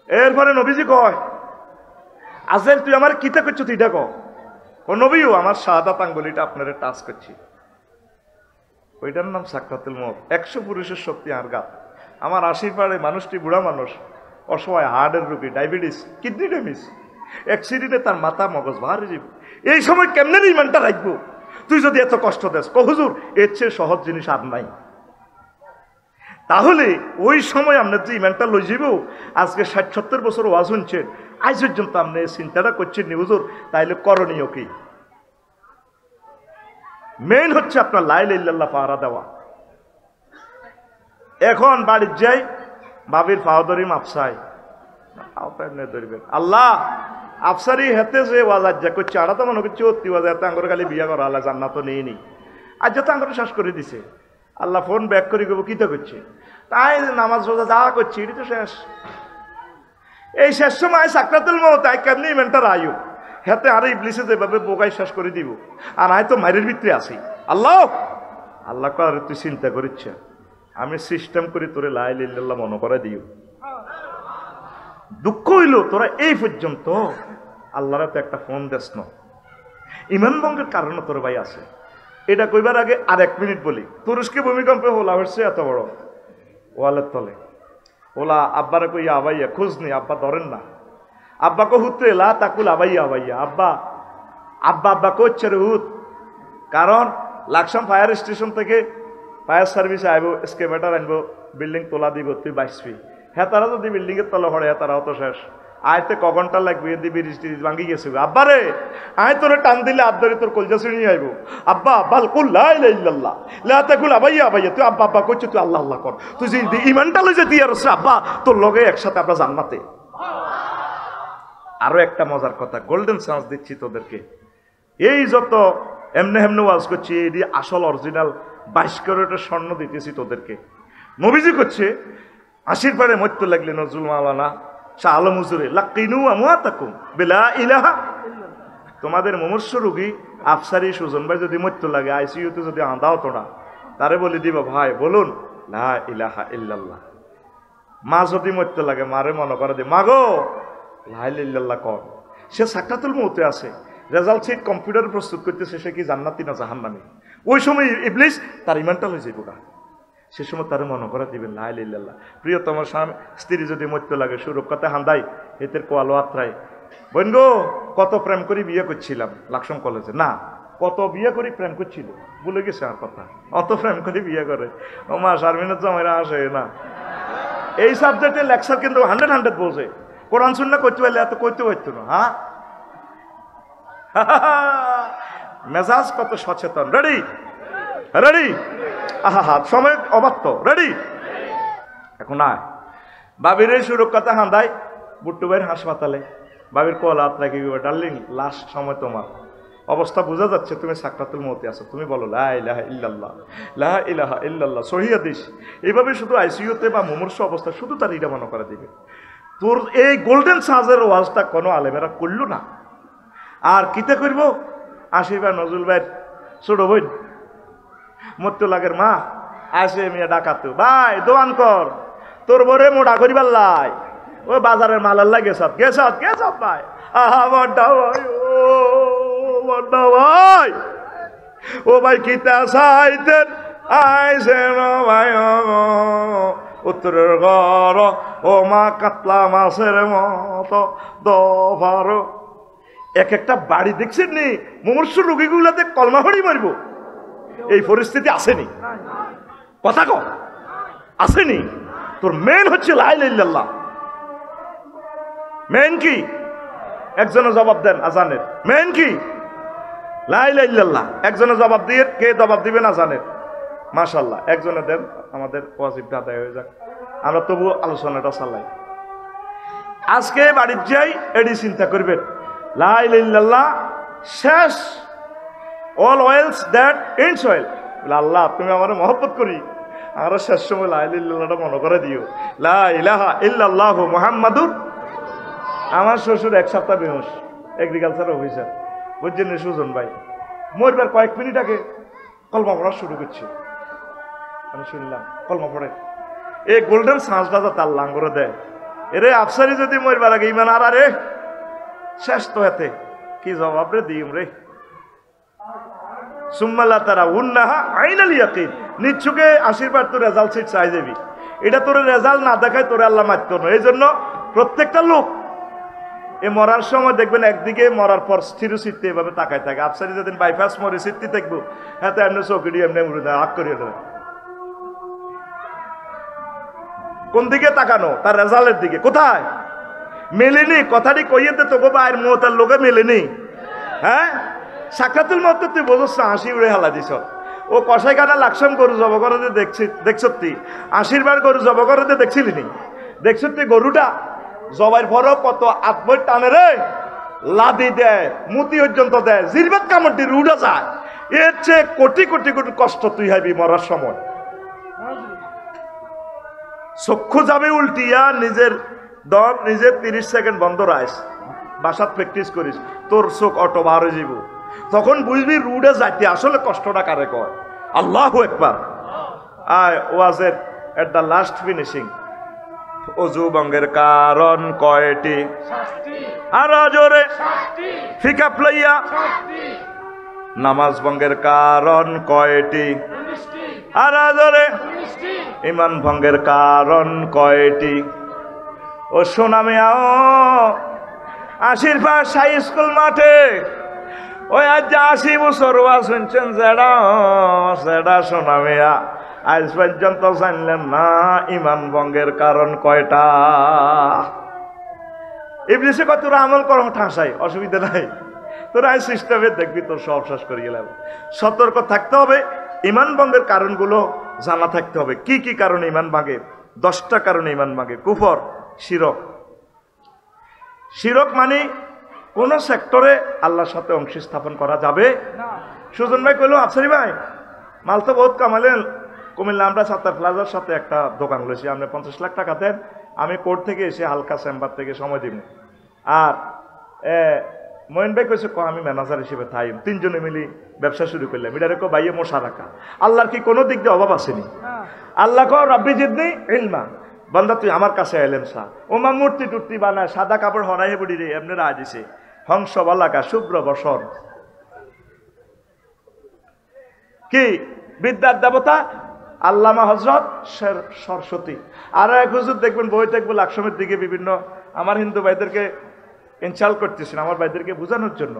এরপরে নবীজি কয় আজরাইল তুই আমার কিতা করছো তুই ডাক। নবীও আমার শাহাদাত আঙ্গুলিটা আপনারে টাচ করছি। ওইটার নাম সাকরাতুল মউত। 100 পুরুষের শক্তি আর গাত। আমার 80 পারে মানুষটি বুড়া মানুষ, অসহায়, হার্টের রোগী, ডায়াবেটিস, কিডনি ড্যামেজ, অ্যাক্সিডেন্টে তার মাথা মগজ ভারে যাবে। এই সময় কেমনে ইমানটা রাখবো? তুই যদি এত কষ্ট দেস, হুজুর এর চেয়ে সহজ জিনিস আর নাই। তাহলে ওই সময় আমরা যে ইমানটা লই যাব, আজকে 60-70 বছর ওয়াজ শুনছেন, আজ পর্যন্ত আপনি চিন্তাটা করছেন নি হুজুর, তাইলে করণীয় কি? মেইন হচ্ছে আপনার লা ইলাহা ইল্লাল্লাহ পাহারা দেওয়া। এখন বাড়ির যাই, বাবির ফাওদরি মাপসাই, ধরবেন আল্লাহ আফসারি হেতে যে ওয়াজ আজ্জা করছে, আড়া তো মনে করছে অতি ওয়াজ এত আঙ্গর খালি বিয়া করা আল্লাহ জান্নাত নেই নি, আজ তো আঙ্গর শেষ করে দিছে। আল্লাহ ফোন ব্যাক করে গেবো, কি তো করছে? তাই নামাজ রোজা যা করছি এটি তো শেষ। এই শেষ সময় সাকরাতুল মউত, তাই কেমনি ইমেন্টার আয়ু হেতে আর ইবলিসে যেভাবে বোকাই শেষ করে দিব, আর আয় তো মায়ের ভিতরে আসি। আল্লাহ আল্লাহ কর তুই চিন্তা করিচ্ছে, আমি সিস্টেম করি তোরে লা ইলাহা ইল্লাল্লাহ মনে করে দিও। দুঃখ হইল তোরা এই পর্যন্ত আল্লাহর তো একটা ফোন দেস না। ইমান ভঙ্গের কারণে তোর ভাই আছে। এটা কইবার আগে আর 1 মিনিট বলি। তুরস্কে ভূমিকম্পে হোলা হচ্ছে এত বড় ওয়ালের তলে, ওলা আব্বারে কইয়া আবাইয়া খোঁজ নেই, আব্বা ধরেন না। আব্বা কো হুতে লা তাকুল আবাইয়া আবাইয়া, আব্বা আব্বা আব্বা করছে রে হুত। কারণ লাকসাম ফায়ার স্টেশন থেকে ফায়ার সার্ভিসে আইব, এসকেভেটার আনবো, বিল্ডিং তোলা দিব, তুই বাঁচবি। হ্যাঁ তারা যদি বিল্ডিং এর তলা পড়ে, তারাও তো শেষ। আয়তে ক ঘন্টা লাগবে, এদি ব্রিজ টিজ ভাঙ্গি গেছে। আব্বা রে আয় তোরে টান দিলে আব্বারে তোর কলজা ছিঁড়ে আইব। আব্বা বাল কুল লা ইলাহা ইল্লাল্লাহ লা তাকুল আবাইয়া আবাইয়া, তুই আব্বা আব্বা করছিস, তুই আল্লাহ আল্লাহ কর। তুই যে ইমানটা লই যে দিয়ে রস আব্বা, তোর লগে একসাথে আমরা জান্নাতে। আরো একটা মজার কথা, গোল্ডেন চান্স দিচ্ছি তোদেরকে। এই যত এমনে হেমনে ওয়াজ করছি, এটি আসল অরিজিনাল 22 ক্যারেটের স্বর্ণ দিতেছি তোদেরকে। নবীজি করছে 80 পারে মরতে লাগলে নজরুল মাওলানা শাহ আলম হুজুরে লাকিনু আমওয়াতাকুম বিলা ইলাহা। তোমাদের মুমূর্ষ রোগী আফসারি সুজন ভাই যদি মরতে লাগে, আইসিইউতে যদি আঁধাও তোরা, তারে বলে দিব ভাই বলুন লা ইলাহা ইল্লাল্লাহ। মা যদি মরতে লাগে, মারে মনে করে দি মা গো লা ইলাহা ইল্লাল্লাহ কর। সে সাকরাতুল মউতে আছে, রেজাল্ট শিট কম্পিউটার প্রস্তুত করতেছে, সে কি জান্নাতি না জাহান্নামী? ওই সময় ইবলিস তার ইমানটা লই যাইব না, সে সময় তার মনে করে দিবেন লা ইলাহা ইল্লাল্লাহ। প্রিয় তোমার স্ত্রী যদি মরতে লাগে, সুরক্ষাতে হান্দাই এতের কোয়ালো আত্রায় বোন গো, কত প্রেম করি বিয়ে করছিলাম লাকসাম কলেজে, না কত বিয়ে করি প্রেম করছিল, ভুলে গেছে আর কথা, অত প্রেম করি বিয়ে করে। ও মা শারমিনের জামাইরা আসে না, এই সাবজেক্টে লেকচার কিন্তু 100 বলছে। কোরআন সুন্নাহ করতে পারলে এত করতে পারতো না। হ্যাঁ মেজাজ কত সচেতন। রেডি রেডি, আহা হা সময় অবাত্য। রেডি, এখন আয় বাবির এই সুরক্ষাতে হান্দাই বুট্টু ভাইয়ের হাসপাতালে, বাবির কল আত্রা কি ডার্লিং লাস্ট সময় তোমার অবস্থা বোঝা যাচ্ছে, তুমি সাকরাতুল মউতে আছো, তুমি বলো লা ইলাহা ইল্লাল্লাহ লা ইলাহা ইল্লাল্লাহ। সহিহ হাদিস। এইভাবে শুধু আইসিইউতে বা মুমূর্ষ অবস্থা শুধু তার এটা মনে করে দিবে। তোর এই গোল্ডেন চান্সের ওয়াজটা কোনো আলেমেরা করল না। আর কিতে করব, আশিবার নজরুল ভাইয়ের ছোট বোন মরতে লাগের মা আসে মিয়া ডাকাতো, ভাই দোয়ান কর তোর বরে মোটা করিবার লাই, ওই বাজারের মালার লাই গেছত গেছত গেছত ভাই। আহা বড্ডা ভাই, ও বড্ডা ভাই, ও ভাই কিতা সাইতেন আইসে ভাই উত্তরের ঘর, ও মা কাতলা মাছের মতো দফার। এক একটা বাড়ি দেখছেন নি, মুমূর্ষ রোগীগুলাতে কলমা হড়ি মারব, এই পরিস্থিতি আসেনি। কথা কর আসেনি। তোর মেন হচ্ছে লা ইলাহা ইল্লাল্লাহ। মেন কি? একজনে জবাব দেন আজানের। মেন কি? লা ইলাহা ইল্লাল্লাহ। একজনে জবাব দিয়ে, কে জবাব দিবেন আজানের? মাশাআল্লাহ, একজনে দেন, আমাদের ওয়াজিবটা আদায় হয়ে যাক, আমরা তবু আলোচনাটা চালাই। আজকে বাড়ির যাই এডি চিন্তা করবেন লা ইলাহা ইল্লাল্লাহ শেষ, all wells that ends well. আল্লাহ তুমি আমার মহব্বত করি, আর শেষ সময় লা ইলাহা ইল্লাল্লাহটা মনে করে দিও, লা ইলাহা ইল্লাল্লাহু মুহাম্মাদুর। আমার শ্বশুর 1 সপ্তাহ বেহুশ, এগ্রিকালচার অফিসার, বুঝছেন সুজন ভাই, মরবার কয়েক মিনিট আগে কলমা পড়া শুরু করছে। আমি শুনলাম কলমা পড়ে, এই গোল্ডেন চান্সটা তার লাঙ্গরে দেয়। এরে আফসারি যদি মরবার আগে ইমান আর আরে শেষ তো হাতে কি জবাব রে দিম রে। সুম্মাল্লাহ তারা উন্নাহা আইনাল ইয়াকিন, নিচ্ছুকে আশীর্বাদ তো রেজাল্ট সিট চাই যাবি। এটা তোর রেজাল্ট না দেখায় তোরে আল্লাহ মারত না। এই জন্য প্রত্যেকটা লোক এ মরার সময় দেখবেন একদিকে মরার পর স্থির চিত্তে এভাবে তাকায় থাকে। আফসারি যেদিন বাইপাস মরে চিত্তি থাকবো, হ্যাঁ তো এমনি চৌকিটি এমনি মুড়ে দেয়, আগ করিয়ে দেয়। কোন দিকে তাকানো? তার রেজাল্টের দিকে। কোথায় মেলেনি? কথাটি কইয়েতে তোকে বাইর মতার লোকে মেলেনি। হ্যাঁ, সাকরাতুল মউত তুই বোঝছ, হাসি উড়ে হালা দিছ। ও কষাই কানা লাকসাম গরু জব করতে দেখছতি, আশীর্বাদ গরু জব করতে দেখছিলি নি? দেখছতি গরুটা জবাই ভর কত আত্মই টানে রে, লাদি দেয়, মুতি পর্যন্ত দেয়, জিরবাত কামড় দিয়ে উড়ে যায়। এর চেয়ে কোটি কোটি কোটি কষ্ট তুই হাইবি মরার সময়। চক্ষু যাবে উল্টিয়া, নিজের দম নিজে 30 সেকেন্ড বন্ধ রাইস, বাসাত প্র্যাকটিস করিস, তোর চোখ অটো বার হয়ে যাব। তখন বুঝবি রুডে যাইতে আসলে কষ্টটা কারে কয়। আল্লাহু আকবার। আয় ওয়াজের এট দ্য লাস্ট ফিনিশিং। অজু ভঙ্গের কারণ কয়টি? আর জোরে ফিকা প্লাইয়া। নামাজ ভঙ্গের কারণ কয়টি? আর জোরে। ইমান ভঙ্গের কারণ কয়টি? ও সোনামে আও আশীর্বাদ হাই স্কুল মাঠে ওই আজ 80 বছর শুনছেন যেটা সোনামিয়া আজ পর্যন্ত জানলেন না ইমান ভঙ্গের কারণ কয়টা। ইবলিসে কত তোরা আমল করো ঠাঁসাই, অসুবিধা নাই, তোরা এই সিস্টেমে দেখবি তোর সব শেষ করিয়ে গেলাম। সতর্ক থাকতে হবে, ইমান ভঙ্গের কারণগুলো জানা থাকতে হবে। কি কি কারণে ইমান ভাঙে? 10টা কারণে ইমান ভাঙে। কুফর, শিরক। শিরক মানে কোন সেক্টরে আল্লাহর সাথে অংশ স্থাপন করা যাবে না। সুজন ভাই কইল, আফসারি ভাই মাল তো বহুত কামালেন, কুমিল্লা আমরা সাত্তার প্লাজার সাথে একটা দোকান লইছি, আপনি 50 লাখ টাকা দেন, আমি কোর্ট থেকে এসে হালকা চেম্বার থেকে সময় দিব। আর মইন ভাই কইছে আমি ম্যানেজার হিসেবে থাই। 3 জনে মিলি ব্যবসা শুরু করলাম। এটারে কো বাইয়ে মশা রাখা। আল্লাহর কি কোনো দিক দিয়ে অভাব আসেনি? আল্লাহ কো রব্বি জিদনি ইলমা, বান্দা তুই আমার কাছে এলেম সা। ওমা মূর্তি টুর্তি বানায়, সাদা কাপড় হরাইয়ে বুড়ি রে এমনি রায় দিছে, হংস বালাকা শুভ্র বসন। কি বিদ্যার দেবতা আল্লামা হযরত সরস্বতী। আর এক হুজুর দেখবেন বই দেখবো লাকসামের দিকে বিভিন্ন, আমার হিন্দু ভাইদেরকে ইনসাল্ট করতেছেন, আমার ভাইদেরকে বোঝানোর জন্য।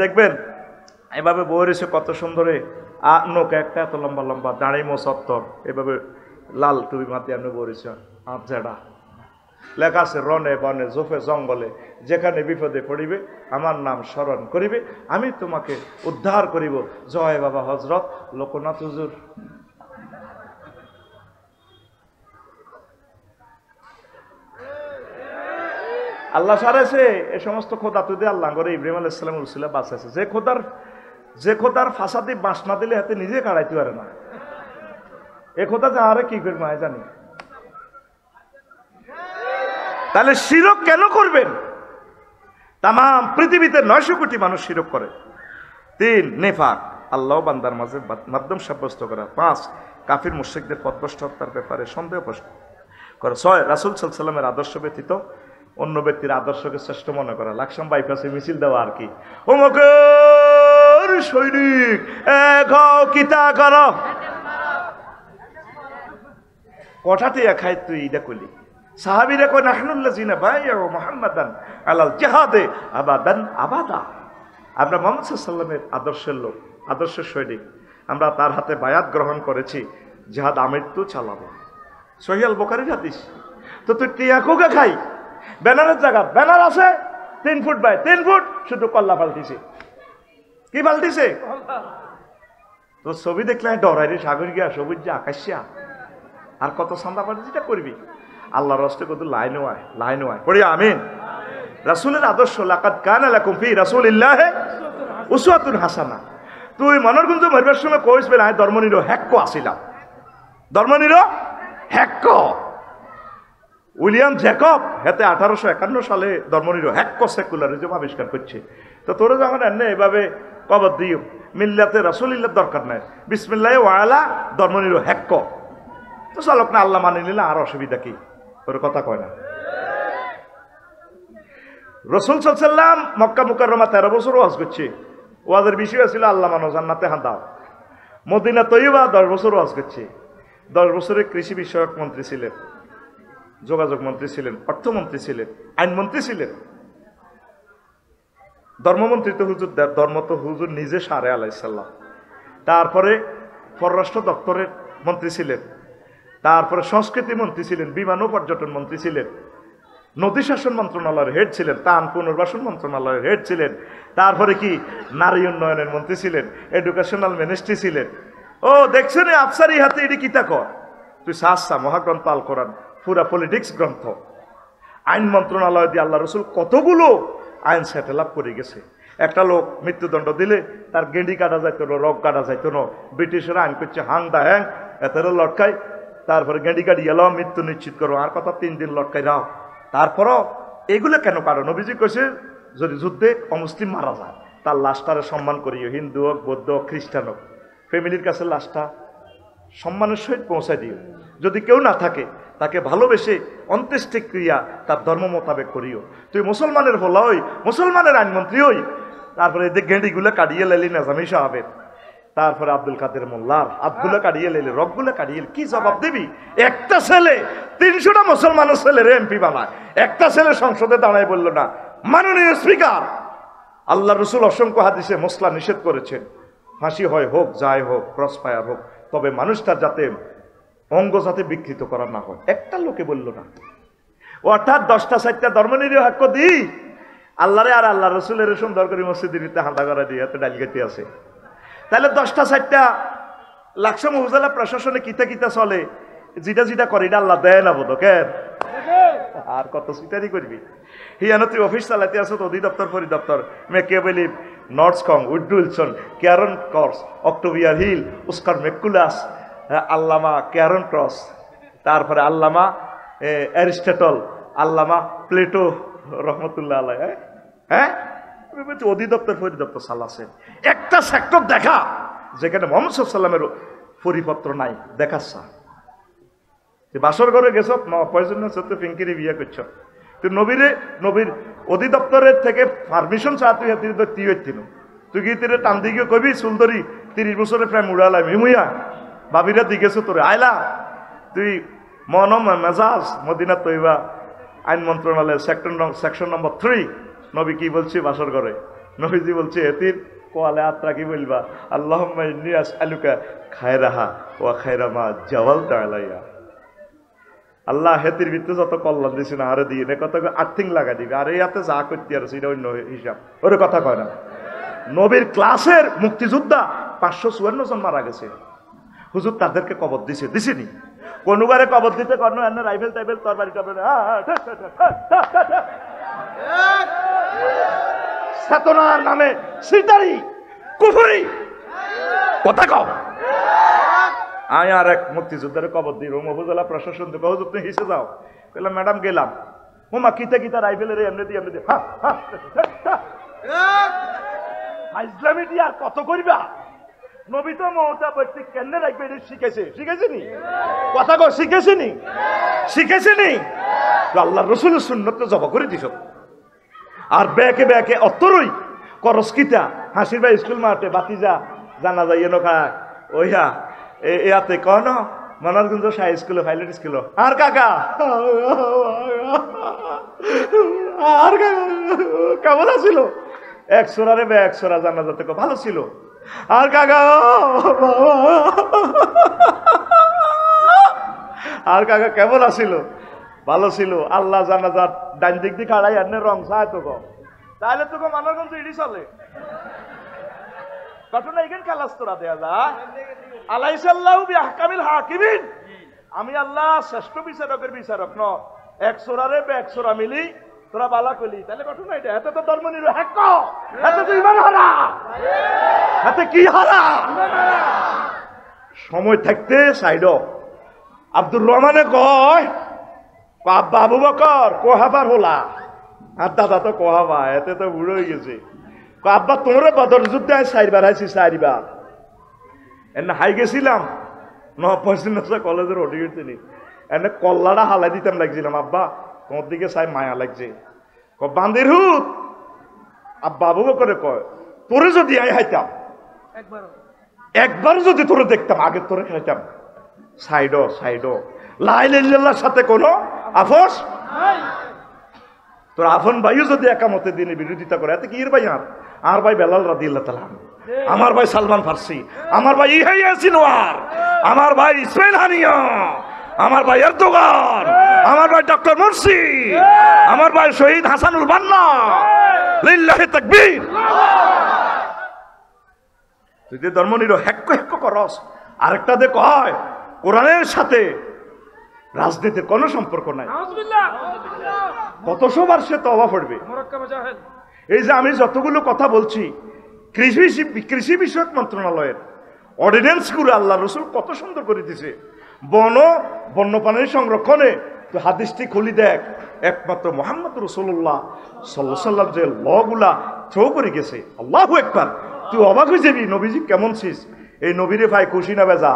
দেখবেন এভাবে বই রয়েছে কত সুন্দরে, নৌকা একটা এত লম্বা লম্বা, দাঁড়ি মোসত্তর, এভাবে লাল টুপি মাতি আপনি বলেছেন, জেডা লেখা আছে রনে বনে জোফে জঙ্গলে যেখানে বিপদে পড়িবে আমার নাম স্মরণ করিবে আমি তোমাকে উদ্ধার করিব, জয় বাবা হযরত লোকনাথ হুজুর। আল্লাহ সারেছে এই সমস্ত খোদা তুদে আল্লাহ করে ইব্রাহিম আলাইহিস সালাম উসিলা বাঁচাইছে। যে খোদার ফাঁসাদি বাঁশ না দিলে হাতে নিজে কাড়াইতে পারে না, এ খোদা যা আরে কি করবে আমি জানি। তাহলে শিরক কেন করবেন? তাম পৃথিবীতে 900 কোটি মানুষ শিরক করে। 3 নেফাক, আল্লাহ বান্দার মাঝে মাধ্যম সাব্যস্ত করা। 5 কাফির মুশরিকদের পথভ্রষ্ট হত্যার ব্যাপারে সন্দেহ পোষণ করা। 6 রাসূল সাল্লাল্লাহু আলাইহি ওয়াসাল্লামের আদর্শ ব্যতীত অন্য ব্যক্তির আদর্শকে শ্রেষ্ঠ মনে করা। লাকসাম বাইপাসে মিছিল দেওয়া আর কি, ওমকের সৈনিক এগাও কিতা করো কথাটি খাই তুই ইদা কলি সাহাবীরা কয় নাহনুল্লাযিনা বাইউ মুহাম্মাদান আলাল জিহাদে আবাদান আবাদা। আমরা মুহাম্মদ সাল্লাল্লাহু আলাইহি ওয়াসাল্লামের আদর্শের লোক, আদর্শের সৈনিক, আমরা তার হাতে বায়াত গ্রহণ করেছি, জিহাদ আমৃত্যু চালাবো। সহিহ আল বুখারীর হাদিস। তো তুই টিয়াকুকে খাই ব্যানারের জায়গা, ব্যানার আছে 3 ফুট বাই 3 ফুট, শুধু কল্লা পাল্টিছে। কি পাল্টিছে? তো ছবি দেখলে ডরাইরে সাগর গিয়া সবুজ যে আকাশিয়া আর কত সান্দা পাল্টি, যেটা করবি আল্লাহর রাস্তে কত লাইনও আয় পড়ি আমিন। রাসূলের আদর্শ, লাকাদ কানা লাকুম ফি রাসূলিল্লাহি উসওয়াতুন হাসানা। তুই মনের গুঞ্জ মরবার সময় কইস বেলা ধর্মনির হ্যাক্ক আসিলাম, ধর্মনির হ্যাক্ক। উইলিয়াম জ্যাকব হাতে 1851 সালে ধর্মনির হ্যাক্ক সেকুলারিজম আবিষ্কার করছে। তো তোরা যখন এনে এভাবে কবর দিও মিল্লাতে রাসূলিল্লাহ দরকার নাই, বিসমিল্লাহ ওয়ালা ধর্মনির হ্যাক্ক, তো চালক না আল্লাহ মানে নিলে আর অসুবিধা কি? তোর কথা কয় না। রাসূল সাল্লাল্লাহু আলাইহি ওয়াসাল্লাম মক্কা মুকাররমা 13 বছর ওয়াজ করছে। ওয়াজের বিষয় ছিল আল্লাহ মানো জান্নাতে হাঁদাও। মদিনা তৈবা 10 বছর ওয়াজ করছে। 10 বছরে কৃষি বিষয়ক মন্ত্রী ছিলেন, যোগাযোগ মন্ত্রী ছিলেন, অর্থমন্ত্রী ছিলেন, আইনমন্ত্রী ছিলেন। ধর্মমন্ত্রী তো হুজুর, ধর্ম তো হুজুর নিজে সারে আলাইসাল্লাম। তারপরে পররাষ্ট্র দপ্তরের মন্ত্রী ছিলেন, তারপরে সংস্কৃতি মন্ত্রী ছিলেন, বিমান ও পর্যটন মন্ত্রী ছিলেন, নদী শাসন মন্ত্রণালয়ের হেড ছিলেন, ত্রাণ পুনর্বাসন মন্ত্রণালয়ের হেড ছিলেন, তারপরে কি নারী উন্নয়নের মন্ত্রী ছিলেন, এডুকেশনাল মিনিস্ট্রি ছিলেন। ও দেখছেন আফসারি হাতে এটি কিতা কর তুই সাহসা মহাগ্রন্থ আল কোরআন পুরা পলিটিক্স গ্রন্থ। আইন মন্ত্রণালয় দিয়ে আল্লাহ রসুল কতগুলো আইন সেটেল আপ করে গেছে। একটা লোক মৃত্যুদণ্ড দিলে তার গেঁডি কাটা যাইতো না, রগ কাটা যাইতো না। ব্রিটিশরা আইন করছে হাং দা হ্যাং, এতের লটকাই, তারপরে গেঁডি কাটি এলাও মৃত্যু নিশ্চিত করো, আর কথা 3 দিন লটকাই রাও। তারপরও এগুলো কেন কারণ নবীজি কইছে যদি যুদ্ধে অমুসলিম মারা যায় তার লাশটারে সম্মান করিও, হিন্দু হোক, বৌদ্ধ হোক, খ্রিস্টান হোক, ফ্যামিলির কাছে লাশটা সম্মানের সহিত পৌঁছায় দিও। যদি কেউ না থাকে তাকে ভালোবেসে অন্ত্যেষ্টিক্রিয়া তার ধর্ম মোতাবেক করিও। তুই মুসলমানের হলা হই, মুসলমানের আইনমন্ত্রী হই, তারপরে এদের গেঁডিগুলো কাটিয়ে লাইলি নাজামি সাহাবের, তারপরে আব্দুল কাদের মোল্লার হাতগুলো কাটিয়ে লাইলি, রগগুলো কাটিয়ে, কি জবাব দিবি? একটা ছেলে 300টা মুসলমানের ছেলের এমপি বানায়, একটা ছেলে সংসদে দাঁড়ায় বলল না মাননীয় স্পিকার আল্লাহ রসুল অসংখ্য হাদিসে মসলা নিষেধ করেছেন, ফাঁসি হয় হোক, যাই হোক, ক্রস ফায়ার হোক, তবে মানুষটার যাতে অঙ্গ যাতে বিকৃত করা না হয়। একটা লোকে বলল না। অর্থাৎ 10টা 4টা ধর্মনিরীহ হাক্য দিই আল্লাহরে আর আল্লাহ রসুলের সুন্দর করে মসজিদের ভিতরে হাঁটা করা দিয়ে এত ডাল খেতে আছে। তাহলে 10টা 4টা লাকসাম উপজেলা প্রশাসনে কিতা কিতা চলে, যেটা যেটা করে এটা আল্লাহ দেয় না বোধ কেন? আর কত সিটারি করবি? হিয়ানো তুই অফিস চালাতে আসো, অধিদপ্তর পরিদপ্তর, মেকেবেলিভ, নর্থসকং, উইলসন, ক্যারন ক্রস, অক্টোভিয়ার হিল, উস্কার মেকুলাস, আল্লামা ক্যারন ক্রস, তারপরে আল্লামা অ্যারিস্টটল, আল্লামা প্লেটো রহমতুল্লাহ আলাই। হ্যাঁ, অধিদপ্তর পরিদপ্তর চালাচ্ছেন। একটা সেক্টর দেখা যেখানে মোহাম্মদ সাল্লামের পরিপত্র নাই, দেখাচ্ছা। বাসর ঘরে গেছ প্রয়োজন সত্য পিঙ্কিরি বিয়ে করছ, তুই নবীর অধিদপ্তরের থেকে পারমিশন চা তুই তুই হইতিন, তুই কি তীরে টান দিকে কবি সুন্দরী 30 বছরে প্রায় মুড়ালাই মিমুইয়া ভাবিরা দিগেছ তোরে আইলা তুই মনম মেজাজ মদিনা তৈবা আইন মন্ত্রণালয়ের সেকশন নম্বর 3 নবী কি বলছে বাসর ঘরে? নবীজি বলছে এতির কোয়ালে আত্রা কি বলবা আল্লাহুম্মা ইন্নী আসআলুকা খায়রাহা ওয়া খায়রা মা জাওয়ালতা আলাইয়া। আল্লাহ হেতির ভিতরে যত কল্যাণ দিছে না আরে দিয়ে কত আর্থিং লাগা দিবে, আর ইয়াতে যা করতে আর সেটা অন্য হিসাব, ওরে কথা কয় না। নবীর ক্লাসের মুক্তিযোদ্ধা 554 জন মারা গেছে, হুজুর তাদেরকে কবর দিছেনি। কোনবারে কবর দিতে কোনো এনে রাইফেল টাইফেল তরবারি টরবারি চেতনার নামে সিটারি কুফরি কথা কও। আমি আর এক মুক্তিযোদ্ধার কবর দিই রোম উপজেলা প্রশাসন থেকে, হুজুর তুমি হিসে যাও। বললাম ম্যাডাম গেলাম, ওমা কিতা কিতা রাইফেলের এমনি দিয়ে ইসলামী দিয়ে আর কত করবা? নবী তো মমতা বলছি কেন রাখবে শিখেছেনি কথা কো শিখেছেনি আল্লাহ রসুলের সুন্নত জবা করে দিছ। আর ব্যাকে ব্যাকে অত্তরই করস কিতা হাসির ভাই স্কুল মাঠে বাতি জানা যায় এনকা ওইয়া ইয়াতে কন মনারগঞ্জ হাই স্কুলে পাইলট স্কুল আর কাকা আর কেমন আছিল? 100 বে 100 জানা যাতে ভালো ছিল। আর কাকা আর কাকা কেমন আছিল? ভালো ছিল। আল্লাহ জানা যা ডাইন দিক দিয়ে খাড়াই আর রং চায় তো তাহলে তোকে মানবগঞ্জ ইডি চলে ঘটনা এখানে খালাস তোরা দেয়া যায়। আলাইসাল্লাহু বিআহকামিল হাকিমিন, আমি আল্লাহ শ্রেষ্ঠ বিচারকের বিচারক ন। 100 বে 100 মিলি তোরা বালা কলি, তাহলে ঘটনা এটা। এত তো ধর্ম নিরপেক্ষ, এত তো ইমান হারা, এত কি হারা? সময় থাকতে সাইড আব্দুর রহমানে কয় আব্বা আবু বকর কোহাবার হলা, আর দাদা তো কোহাবা, এতে তো বুড়ো হয়ে গেছে। আব্বা তোমরা বদর যুদ্ধে 4বার আইছি, 4বার এনে হাই গেছিলাম কলেজের ওটি উঠছিনি, এনে কল্লাটা হালাই দিতাম লাগছিলাম। আব্বা তোমার দিকে চাই মায়া লাগছে। বান্দির হুত আব্বা আবু বকরে কয় তোরে যদি আই হাইতাম একবার যদি তোরে দেখতাম আগে তোরে খাইতাম সাইডো সাইডো লা ইলাহা ইল্লাল্লাহর সাথে কোনো আপোষ তোর আফন ভাইও যদি একামতে দিনে বিরোধিতা করে এতে কি এর ভাই আর ভাই বেলাল রাদিয়াল্লাহু তাআলা, আমার ভাই সালমান ফার্সি, আমার ভাই ইহইয়া সিনওয়ার, আমার ভাই ইসমাইল হানিয়া, আমার ভাই এরদোগান, আমার ভাই ডক্টর মুরসি, আমার ভাই শহীদ হাসানুল বান্না, লিল্লাহি তাকবীর। তুই যে ধর্ম নিরো হেক্ক হেক্ক করস, আরেকটা দে কয় কোরআনের সাথে রাজনীতির কোনো সম্পর্ক নাই। কত সবার সে তওবা পড়বে। এই যে আমি যতগুলো কথা বলছি কৃষি বিষয়ক মন্ত্রণালয়ের অর্ডিন্যান্স গুলো আল্লাহ রসুল কত সুন্দর করে দিছে। বন্যপ্রাণীর সংরক্ষণে তো হাদিসটি খুলি দেখ, একমাত্র মুহাম্মদ রাসূলুল্লাহ সাল্লাল্লাহু আলাইহি ওয়াসাল্লাম যে লগুলা থ্রো করে গেছে, আল্লাহু আকবার, তুই অবাক হয়ে যাবি নবীজি কেমন ছিস। এই নবীরে ভাই খুশি না বেজা?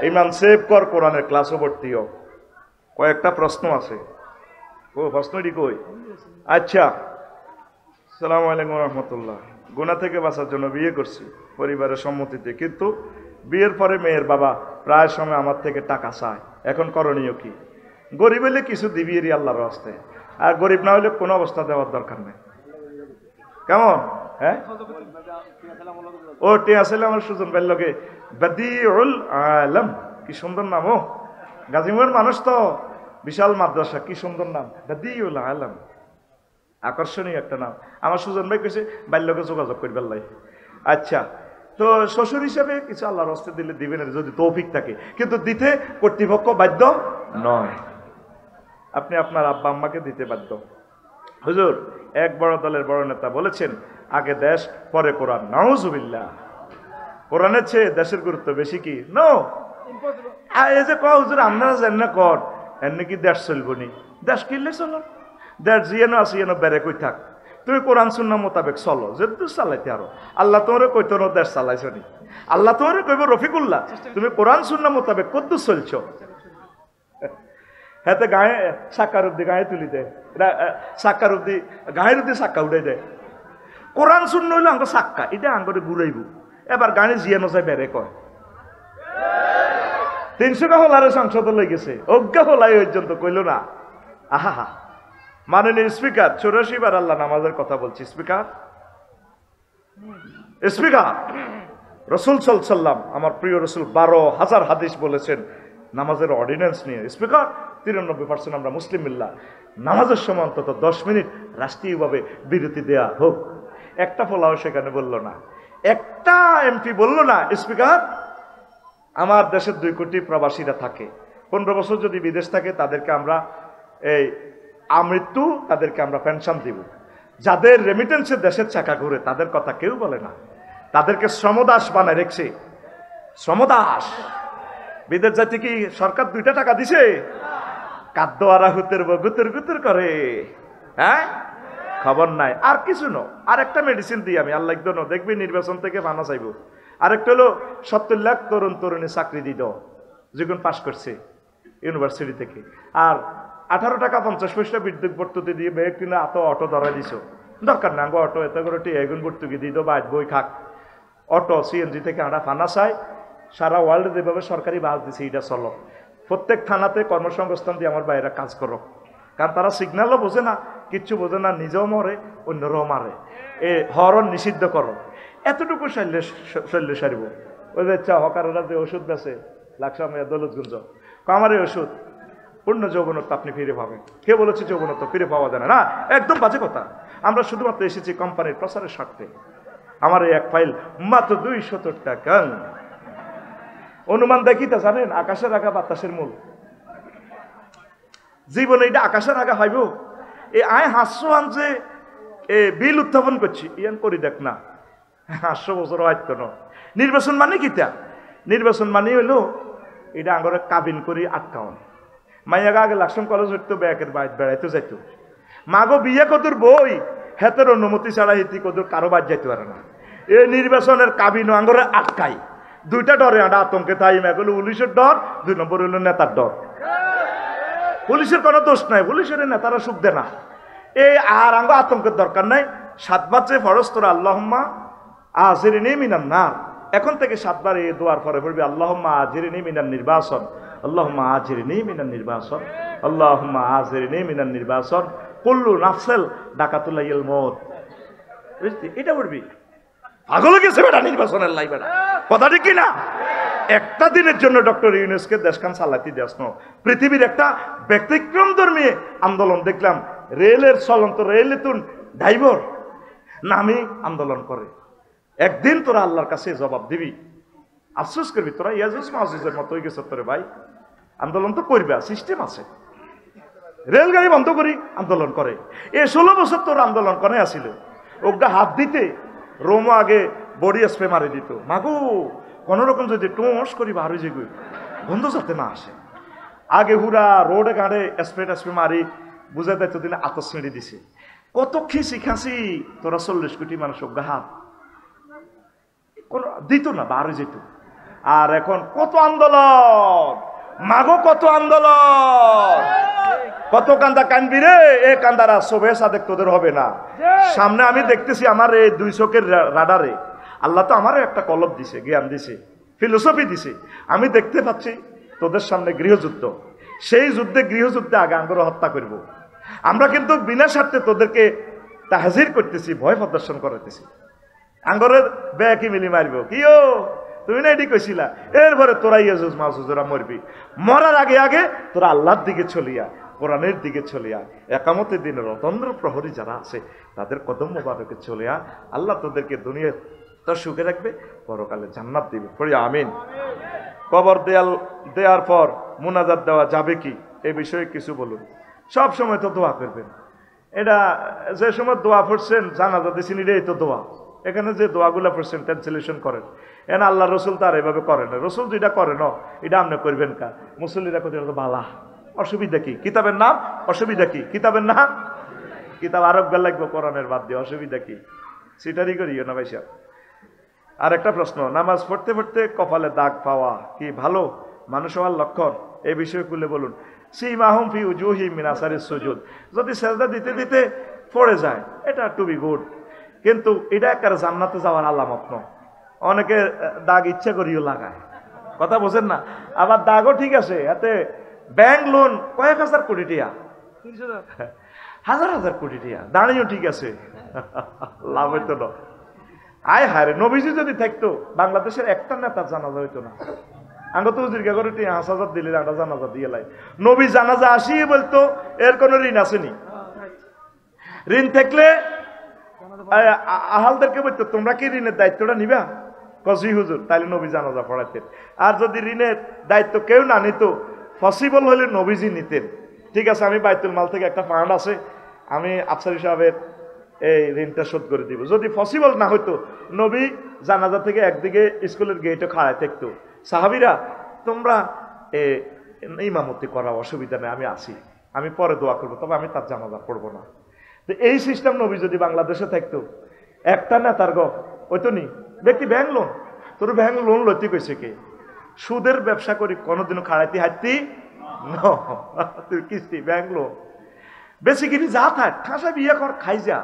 ইমান সেভ কর, কোরআনের ক্লাসও ভর্তি হোক। কয়েকটা প্রশ্ন আছে। ও প্রশ্নটি কই? আচ্ছা, আসসালামু আলাইকুম রহমতুল্লাহ। গুনাহ থেকে বাঁচার জন্য বিয়ে করছি পরিবারের সম্মতিতে, কিন্তু বিয়ের পরে মেয়ের বাবা প্রায় সময় আমার থেকে টাকা চায়, এখন করণীয় কি? গরিব হলে কিছু দিবি আল্লাহর রাস্তে, আর গরিব না হলে কোনো অবস্থা দেওয়ার দরকার নেই। কেমন? হ্যাঁ, ও টিয়া ছিল আমার সুজন ভাইয়ের লগে বাদিউল আলম, কি সুন্দর নাম। ও গাজীপুরের মানুষ তো, বিশাল মাদ্রাসা, কি সুন্দর নাম, বাদিউল আলম, আকর্ষণীয় একটা নাম। আমার সুজন ভাই কইছে বাল্যকে যোগাযোগ করবার লাই। আচ্ছা, তো শ্বশুর হিসেবে কিছু আল্লাহর হস্তে দিলে দিবেন যদি তৌফিক থাকে, কিন্তু দিতে কর্তৃপক্ষ বাধ্য নয়। আপনি আপনার আব্বা আম্মাকে দিতে বাধ্য। হুজুর, এক বড় দলের বড় নেতা বলেছেন আগে দেশ পরে কোরআন। নাউজুবিল্লাহ, কোরআনের চেয়ে দেশের গুরুত্ব বেশি কি? নো। এই যে কয় হুজুর আপনারা জানেন না কর এমনি কি দেশ চলবো নি? দেশ কিনলে চলো, দেশ জিয়ানো আছে যেন বেড়ে কই থাক, তুমি কোরআন সুন্নাহ মোতাবেক চলো, যেহেতু চালাইতে আরো। আল্লাহ তোরে কইতো না দেশ চালাইছ নি? আল্লাহ তোরে কইব রফিকুল্লাহ তুমি কোরআন সুন্নাহ মোতাবেক কত চলছো। হ্যাঁ, গায়ে সাক্কার অব্দি গায়ে তুলি দেয়, এটা সাক্কার অব্দি গায়ের অব্দি সাক্কা উঠাই দেয়। কোরআন শূন্য হইলো আঙ্গ সাক্কা, এটা আঙ্গরে ঘুরাইব। এবার গানে জিয়ানো চাই বেড়ে কয় 300 কা হলারে সংসদ লই গেছে, অজ্ঞা হলাই পর্যন্ত কইল না। আহা, মাননীয় স্পিকার, 84 বার আল্লাহ নামাজের কথা বলছি। স্পিকার রসুল সাল্লাল্লাহু, আমার প্রিয় রসুল 12,000 হাদিস বলেছেন নামাজের অর্ডিন্যান্স নিয়ে। স্পিকার, 93% আমরা মুসলিম মিল্লাহ, নামাজের সময় অন্তত 10 মিনিট রাষ্ট্রীয়ভাবে বিরতি দেয়া হোক। একটা ফলাও সেখানে বলল না, একটা এমপি বলল না স্পিকার আমার দেশের 2 কোটি প্রবাসীরা থাকে, 15 বছর যদি বিদেশ থাকে তাদেরকে আমরা এই আমৃত্যু তাদেরকে আমরা পেনশন দিব। যাদের রেমিটেন্সের দেশের চাকা ঘুরে তাদের কথা কেউ বলে না, তাদেরকে শ্রমদাস বানায় রেখেছে। শ্রমদাস বিদেশ যাতে কি সরকার 2টা টাকা দিছে? কাদ্য আরা হুতের গুতের গুতের করে, হ্যাঁ, খবর নাই। আর কিছু ন, আর একটা মেডিসিন দিই আমি, আল্লাহ একদম দেখবি নির্বাচন থেকে বানা চাইব। আরেকটা হলো 70 লাখ তরুণ তরুণী চাকরি দিত যখন পাশ করছে ইউনিভার্সিটি থেকে। আর 18 টাকা 50 পয়সা বিদ্যুৎ ভর্তুকি দিয়ে বেগ কিনা অটো ধরা দিছ, দরকার না গো অটো এত করে এগুন ভর্তুকি দিত বা বই খাক। অটো সিএনজি থেকে আটা ফানা চাই, সারা ওয়ার্ল্ডে যেভাবে সরকারি বাস দিছে এটা চলো। প্রত্যেক থানাতে কর্মসংস্থান দিয়ে আমার বাইরে কাজ করো, কারণ তারা সিগন্যালও বোঝে না, কিচ্ছু বোঝে না, নিজেও মরে অন্যরাও মারে। এ হরণ নিষিদ্ধ করো, এতটুকু শৈল্য সারিব। ওই যে হকারেরা যে ওষুধ বেছে লাকসামে দৌলতগঞ্জ, আমার এই ওষুধ পূর্ণ যৌবনত্ব আপনি ফিরে পাবেন। কে বলেছে যৌবনত্ব ফিরে পাওয়া যায় না? একদম বাজে কথা। আমরা শুধুমাত্র এসেছি কোম্পানির প্রচারের স্বার্থে। আমার এই এক ফাইল মাত্র 200 টাকা। অনুমান দেখিতে জানেন আকাশের আগা বাতাসের মূল। জীবনে এটা আকাশের আগা হইব। এই আয় হাস্য আনছে এ বিল উত্থাপন করছি, ইয়ান করি দেখ না 500 বছর হয়তো ন। নির্বাচন মানে কিতা? নির্বাচন মানে হইলো এটা আঙ্গরে কাবিন করি আটকাও। মাইয়াগা আগে লাকসাম কলেজ হইতো ব্যাগের বাইর বেড়াইতে যাইতো, মাগো বিয়ে কদুর বই হেতের অনুমতি ছাড়া হিতি কদুর কারো বাদ যাইতে পারে না। এই নির্বাচনের কাবিন আঙ্গরে আটকাই। 2টা ডরে আটা আতঙ্কে তাই মেগুলো, পুলিশের ডর, 2 নম্বর হইল নেতার ডর। পুলিশের কোনো দোষ নাই, পুলিশের নেতারা সুখ দেয় না। এই আর আঙ্গ আতঙ্কের দরকার নাই, 7 বার যে ফরজ তোরা আল্লাহুম্মা আজিরনি মিনান নার, এখন থেকে 7 বার এই দোয়ার পরে পড়বি আল্লাহুম্মা আজিরনি মিনান নির্বাসন, আল্লাহুম্মা আজিরনি মিনান নির্বাসন, আল্লাহুম্মা আজিরনি মিনান নির্বাসন, কুল্লু নাফসেল ডাকাতুল্লাহিল মউত। বুঝলি, এটা পড়বি। পাগল গেছে বেটা নির্বাচনের লাই বেটা, কথা ঠিক কিনা? একটা দিনের জন্য ডক্টর ইউনূসকে দেশখান চালাতে দেশ ন, পৃথিবীর একটা ব্যতিক্রম ধর্মী আন্দোলন দেখলাম। রেলের চলন্ত রেলে তুন ড্রাইভার নামি আন্দোলন করে। একদিন তোরা আল্লাহর কাছে জবাব দিবি, আফসোস করবি, তোরা ইয়াজুজ মাহুজের মতো হয়ে গেছ তোরে ভাই। আন্দোলন তো করবে, সিস্টেম আছে। রেলগাড়ি বন্ধ করি আন্দোলন করে। 16 বছর তোর আন্দোলন করে আসিল। ওগা হাত দিতে রোমো আগে বডি স্প্রে মারি দিত, মাগু কোন রকম যদি টোস করি বার হয়ে যাই বন্ধ যাতে না আসে। আগে হুরা রোডে গাড়ে স্প্রে মারি বুঝাই দেয়, দিনে আতস মেরে দিছে। কত খিসি খাসি তোরা 40 কোটি মানুষ ওগা হাত কোন দিত না, বার হয়ে যেত। আর এখন কত আন্দোলন, মাগো কত আন্দোলন, কত কান্দা কানবি রে। এ কান্দারা সবে সাদেক তোদের হবে না। সামনে আমি দেখতেছি আমার এই 2 চোখের রাডারে আল্লাহ তো আমারও একটা কলব দিছে, জ্ঞান দিছে, ফিলোসফি দিছে। আমি দেখতে পাচ্ছি তোদের সামনে গৃহযুদ্ধ। সেই যুদ্ধে গৃহযুদ্ধে আগে আঙ্গর হত্যা করব। আমরা কিন্তু বিনা স্বার্থে তোদেরকে তাহজির করতেছি, ভয় প্রদর্শন করাতেছি। আঙ্গরের ব্যাকি মিলি মারব, কিও তুমি না এটি কইছিলা। এরপরে তোরা ইয়াজুজ মাহুজরা মরবি। মরার আগে আগে তোরা আল্লাহর দিকে চলিয়া, কোরআনের দিকে চলিয়া, একামতের দিনের অতন্দ্র প্রহরী যারা আছে তাদের কদম মোবারকে চলিয়া আল্লাহ তোদেরকে দুনিয়া তো সুখে রাখবে, পরকালে জান্নাত দিবে। পড়ি আমিন। কবর দেওয়ার পর মুনাজাত দেওয়া যাবে কি, এই বিষয়ে কিছু বলুন। সব সময় তো দোয়া করবেন। এটা যে সময় দোয়া পড়ছেন জানাজা দিছেন, এটাই তো দোয়া। এখানে যে দোয়াগুলা পড়ছেন ট্রান্সলেশন করেন, এখানে আল্লাহ রসুল তার এভাবে করেন না। রসুল যেটা করে না এটা আপনি করবেন কা, মুসল্লিরা কোথায় বালা, অসুবিধা কি? কিতাবের নাম, অসুবিধা কি? কিতাবের নাম, কিতাব আরব গাল লাগবে কোরআনের বাদ দিয়ে, অসুবিধা কি? সিটারি করিও না ভাইসা। আর একটা প্রশ্ন, নামাজ পড়তে পড়তে কপালে দাগ পাওয়া কি ভালো মানুষ হওয়ার লক্ষণ? এই বিষয়ে খুলে বলুন। সীমাহুম ফি উজুহিহিম মিন আসারিস সুজুদ, যদি সেজদা দিতে দিতে পড়ে যায় এটা টু বি গুড, কিন্তু এটা একেবারে জান্নাতে যাওয়ার আলামত নয়। অনেকে দাগ ইচ্ছা করিও লাগায়, কথা বোঝেন না। আবার দাগও ঠিক আছে, এতে ব্যাংক লোন কয়েক হাজার কোটি টাকা, হাজার হাজার কোটি টাকা দাঁড়িয়েও ঠিক আছে, লাভ হইতো না। আয় হায় রে, নবীজি যদি থাকতো বাংলাদেশের একটা নেতার জানাজা হইতো না। আঙ্গ তো দীর্ঘ করে 5,000 দিলে একটা জানাজা দিয়ে লাই। নবী জানাজা আসিয়ে বলতো এর কোন ঋণ আসেনি। ঋণ থাকলে আহালদেরকে বলতো তোমরা কি ঋণের দায়িত্বটা নিবা? কজি হুজুর, তাইলে নবী জানাজা পড়াইতেন। আর যদি ঋণের দায়িত্ব কেউ না নিত, পসিবল হলে নবীজি নিতেন। ঠিক আছে, আমি বাইতুল মাল থেকে একটা ফান্ড আছে, আমি আফসারি সাহেবের এই ঋণটা শোধ করে দিব। যদি পসিবল না হইতো, নবী জানাজা থেকে একদিকে স্কুলের গেটে খাড়ায় থাকতো, সাহাবিরা তোমরা ইমামতি করা অসুবিধা নেই, আমি আসি, আমি পরে দোয়া করবো, তবে আমি তার জানাজা পড়বো না। তো এই সিস্টেম নবী যদি বাংলাদেশে থাকতো, একটা না তার ওইতো নি ব্যক্তি ব্যাংক লোন, তোর ব্যাংক লোন লইতে কইছে কে? সুদের ব্যবসা করি কোনোদিনও খাড়াইতে হাঁটতি তুই কিস্তি ব্যাংক লোন বেশি কিনি যা থাক, ঠাঁসা বিয়ে কর, খাই যা,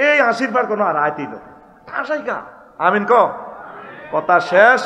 এই আশীর্বাদ কোনো আর আয়তি ঠাঁসাই কা। আমিন ক, কথা শেষ।